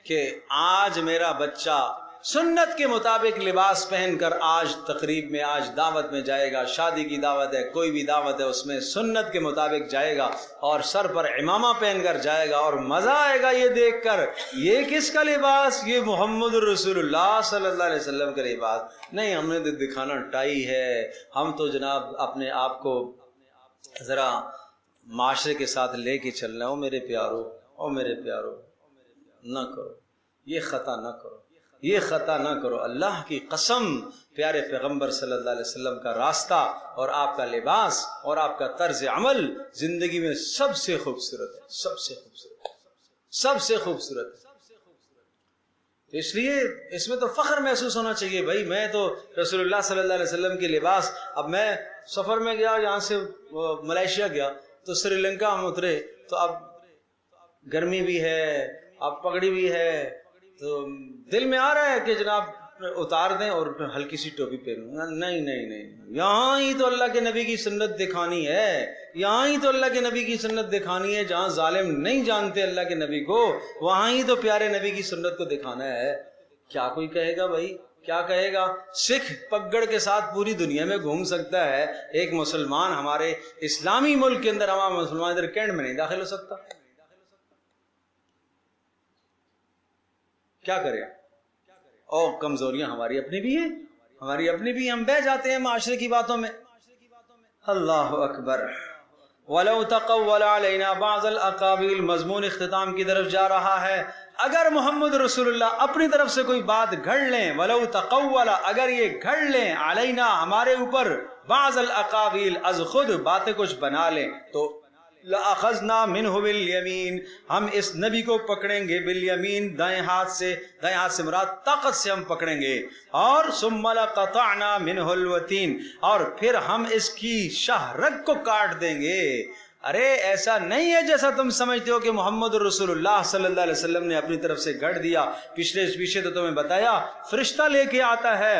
کہ آج میرا بچہ سنت کے مطابق لباس پہن کر آج تقریب میں، آج دعوت میں جائے گا، شادی کی دعوت ہے، کوئی بھی دعوت ہے، اس میں سنت کے مطابق جائے گا اور سر پر عمامہ پہن کر جائے گا، اور مزہ آئے گا یہ دیکھ کر یہ کس کا لباس؟ یہ محمد رسول اللہ صلی اللہ علیہ وسلم کا لباس نہیں، ہم نے تو دکھانا ٹائی ہے، ہم تو جناب اپنے آپ کو ذرا معاشرے کے ساتھ لے کے چلنا ہے۔ او میرے پیارو، او میرے پیارو، نہ کرو یہ خطا، نہ کرو یہ خطا، نہ کرو۔ اللہ کی قسم، پیارے پیغمبر صلی اللہ علیہ وسلم کا راستہ اور آپ کا لباس اور آپ کا طرز عمل زندگی میں سب سے خوبصورت ہے، سب سے خوبصورت، سب سے خوبصورت ہے۔ اس لیے اس میں تو فخر محسوس ہونا چاہیے بھائی، میں تو رسول اللہ صلی اللہ علیہ وسلم کے لباس۔ اب میں سفر میں گیا، یہاں سے ملائیشیا گیا تو سری لنکا ہم اترے، تو اب گرمی بھی ہے، اب پگڑی بھی ہے، تو دل میں آ رہا ہے کہ جناب اتار دیں اور ہلکی سی ٹوپی پہنوں۔ نہیں نہیں نہیں، یہاں ہی تو اللہ کے نبی کی سنت دکھانی ہے، یہاں ہی تو اللہ کے نبی کی سنت دکھانی ہے۔ جہاں ظالم نہیں جانتے اللہ کے نبی کو، وہاں ہی تو پیارے نبی کی سنت کو دکھانا ہے۔ کیا کوئی کہے گا بھائی، کیا کہے گا؟ سکھ پگڑ کے ساتھ پوری دنیا میں گھوم سکتا ہے، ایک مسلمان ہمارے اسلامی ملک کے اندر، ہمارا مسلمان ادھر کینٹ میں نہیں داخل ہو سکتا۔ کیا کرے؟ اور کمزوریاں ہماری اپنی بھی ہیں، ہماری اپنی بھی، ہم بہ جاتے ہیں معاشرے کی باتوں میں۔ اللہ اکبر۔ وَلَوْ تَقَوَّلَ عَلَيْنَا بَعْضَ الْأَقَاوِيلِ، مضمون اختتام کی طرف جا رہا ہے۔ اگر محمد رسول اللہ اپنی طرف سے کوئی بات گھڑ لیں، وَلَوْ تَقَوَّلَ، اگر یہ گھڑ لیں، عَلَيْنَا، ہمارے اوپر، بعض الْأَقَاوِيلِ، از خود باتیں کچھ بنا لیں، تو لَأَخَذْنَا مِنْهُ بِالْيَمِينِ، ہم اس نبی کو پکڑیں گے بالیمین، دائیں ہاتھ سے، دائیں ہاتھ سے مراد طاقت سے ہم پکڑیں گے، اور ثُمَّ لَقَطَعْنَا مِنْهُ الْوَتِينَ، اور پھر ہم اس کی شاہ رگ کو کاٹ دیں گے۔ ارے ایسا نہیں ہے جیسا تم سمجھتے ہو کہ محمد رسول اللہ صلی اللہ علیہ وسلم نے اپنی طرف سے گھڑ دیا۔ پیچھے تو تمہیں بتایا فرشتہ لے کے آتا ہے،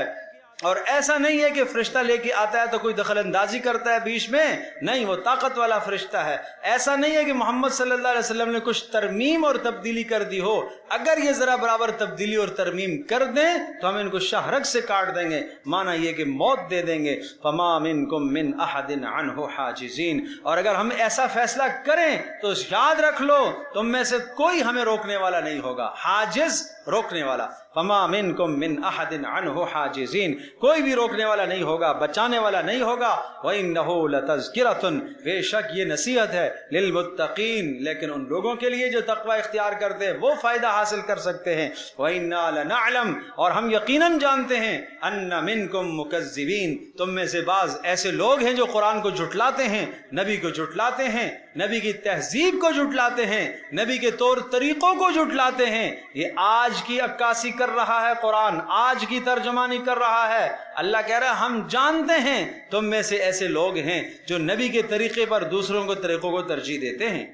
اور ایسا نہیں ہے کہ فرشتہ لے کے آتا ہے تو کوئی دخل اندازی کرتا ہے بیچ میں، نہیں، وہ طاقت والا فرشتہ ہے۔ ایسا نہیں ہے کہ محمد صلی اللہ علیہ وسلم نے کچھ ترمیم اور تبدیلی کر دی ہو، اگر یہ ذرا برابر تبدیلی اور ترمیم کر دیں تو ہم ان کو شہرگ سے کاٹ دیں گے، معنی یہ کہ موت دے دیں گے۔ فما منکم من احد عنہ حاجزین، اور اگر ہم ایسا فیصلہ کریں تو یاد رکھ لو تم میں سے کوئی ہمیں روکنے والا نہیں ہوگا، حاجز روکنے والا، فما منکم من احد عنہ حاجزین، کوئی بھی روکنے والا نہیں ہوگا، بچانے والا نہیں ہوگا۔ وَإِنَّهُ لَتَذْكِرَةٌ، بے شک یہ نصیحت ہے، لِلْمُتَّقِین، لیکن ان لوگوں کے لیے جو تقوی اختیار کرتے ہیں وہ فائدہ حاصل کر سکتے ہیں۔ وَإِنَّا لَنَعْلَمُ، اور ہم یقیناً جانتے ہیں، أَنَّ مِنْكُمْ مُكَذِّبِينَ، تم میں سے بعض ایسے لوگ ہیں جو قرآن کو جھٹلاتے ہیں، نبی کو جھٹلاتے ہیں، نبی کی تہذیب کو جھٹلاتے ہیں، نبی کے طور طریقوں کو جھٹلاتے ہیں۔ یہ آج کی عکاسی کر رہا ہے قرآن، آج کی ترجمانی کر رہا ہے۔ اللہ کہہ رہا ہے ہم جانتے ہیں تم میں سے ایسے لوگ ہیں جو نبی کے طریقے پر دوسروں کے طریقوں کو ترجیح دیتے ہیں۔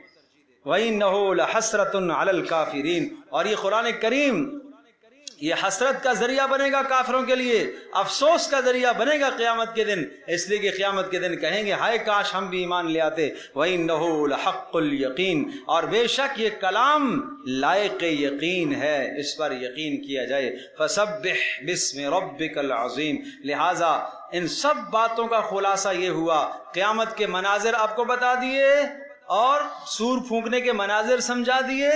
وَإِنَّهُ لَحَسْرَةٌ عَلَى الْكَافِرِينَ، اور یہ قرآن کریم یہ حسرت کا ذریعہ بنے گا کافروں کے لیے، افسوس کا ذریعہ بنے گا قیامت کے دن، اس لیے کہ قیامت کے دن کہیں گے ہائے کاش ہم بھی ایمان لے آتے۔ وَإِنَّهُ لَحَقُّ الْيَقِينَ، اور بے شک یہ کلام لائق یقین ہے، اس پر یقین کیا جائے۔ فَسَبِّحْ بِاسْمِ رَبِّكَ الْعَظِيمِ، لہٰذا ان سب باتوں کا خلاصہ یہ ہوا، قیامت کے مناظر آپ کو بتا دیے، اور سور پھونکنے کے مناظر سمجھا دیے،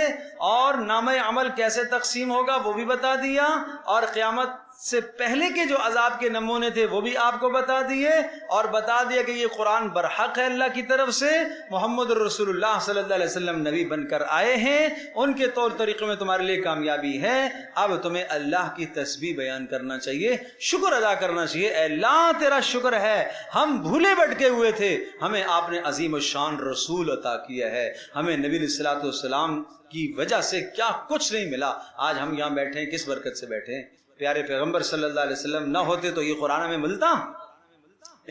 اور نامہ عمل کیسے تقسیم ہوگا وہ بھی بتا دیا، اور قیامت سے پہلے کے جو عذاب کے نمونے تھے وہ بھی آپ کو بتا دیے، اور بتا دیا کہ یہ قرآن برحق ہے اللہ کی طرف سے، محمد رسول اللہ صلی اللہ علیہ وسلم نبی بن کر آئے ہیں، ان کے طور طریقوں میں تمہارے لیے کامیابی ہے۔ اب تمہیں اللہ کی تسبیح بیان کرنا چاہیے، شکر ادا کرنا چاہیے، اے اللہ تیرا شکر ہے، ہم بھولے بھٹکے ہوئے تھے، ہمیں آپ نے عظیم الشان رسول عطا کیا ہے، ہمیں نبی علیہ الصلوۃ والسلام کی وجہ سے کیا کچھ نہیں ملا، آج ہم یہاں بیٹھے ہیں کس برکت سے بیٹھے ہیں؟ پیارے پیغمبر صلی اللہ علیہ وسلم نہ ہوتے تو یہ قرآن میں ملتا؟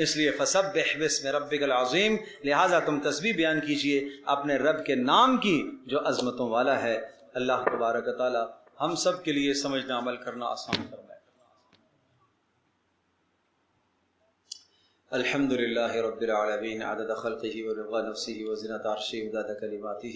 اس لیے فسبح باسم ربک العظیم، لہٰذا تم تسبیح بیان کیجئے اپنے رب کے نام کی جو عظمتوں والا ہے۔ اللہ تبارک و تعالی ہم سب کے لیے سمجھنا عمل کرنا آسان فرمائے۔ الحمد للہ رب العالمین، عدد خلقہ ورضا نفسہ وزنۃ عرشہ ومداد کلماتہ،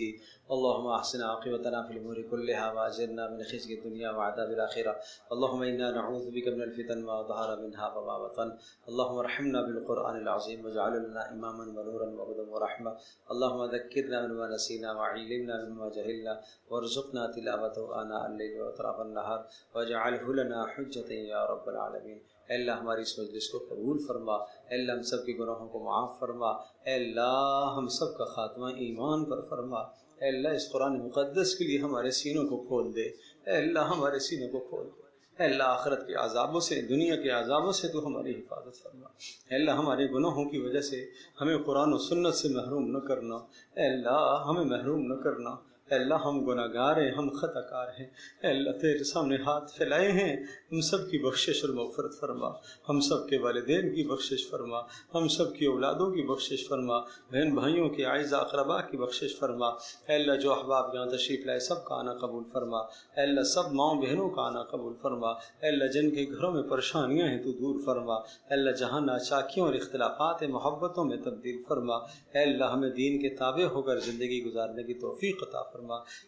اللهم احسن عاقبتنا في الامور كلها واجرنا من خزي الدنيا وعذاب الاخره، اللهم انا نعوذ بك من الفتن ما ظهر منها وما بطن، اللهم ارحمنا بالقران العظيم واجعل لنا اماما ونورا وهدى ورحمه، اللهم ذكرنا مما نسينا وعلمنا مما جهلنا وارزقنا تلاوته آناء الليل واطراف النهار واجعله لنا حجة يا رب العالمین۔ اے اللہ ہماری اس مجلس کو قبول فرما، اے اللہ ہم سب کے گناہوں کو معاف فرما، اے اللہ ہم سب کا خاتمہ ایمان پر فرما، اے اللہ اس قرآن مقدس کے لیے ہمارے سینوں کو کھول دے، اے اللہ ہمارے سینوں کو کھول دے، اے اللہ آخرت کے عذابوں سے، دنیا کے عذابوں سے تو ہماری حفاظت فرما، اے اللہ ہمارے گناہوں کی وجہ سے ہمیں قرآن و سنت سے محروم نہ کرنا، اے اللہ ہمیں محروم نہ کرنا، اے اللہ ہم گناہ گار ہیں، ہم خطا کار ہیں، اے اللہ تیرے سامنے ہاتھ پھیلائے ہیں، ہم سب کی بخشش اور مغفرت فرما، ہم سب کے والدین کی بخشش فرما، ہم سب کی اولادوں کی بخشش فرما، بہن بھائیوں کے اعزاء اقرباء کی بخشش فرما، اے اللہ جو احباب یہاں تشریف لائے سب کا آنا قبول فرما، اے اللہ سب ماؤں بہنوں کا آنا قبول فرما، اے اللہ جن کے گھروں میں پریشانیاں ہیں تو دور فرما، اے اللہ جہاں ناچاکیوں اور اختلافات محبتوں میں تبدیل فرما، اے اللہ ہمیں دین کے تابع ہو کر زندگی گزارنے کی توفیق عطا فرما،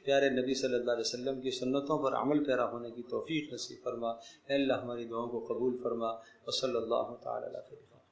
پیارے نبی صلی اللہ علیہ وسلم کی سنتوں پر عمل پیرا ہونے کی توفیق نصیب فرما، اے اللہ ہماری دعاؤں کو قبول فرما، وصلی اللہ تعالی علیہ وسلم۔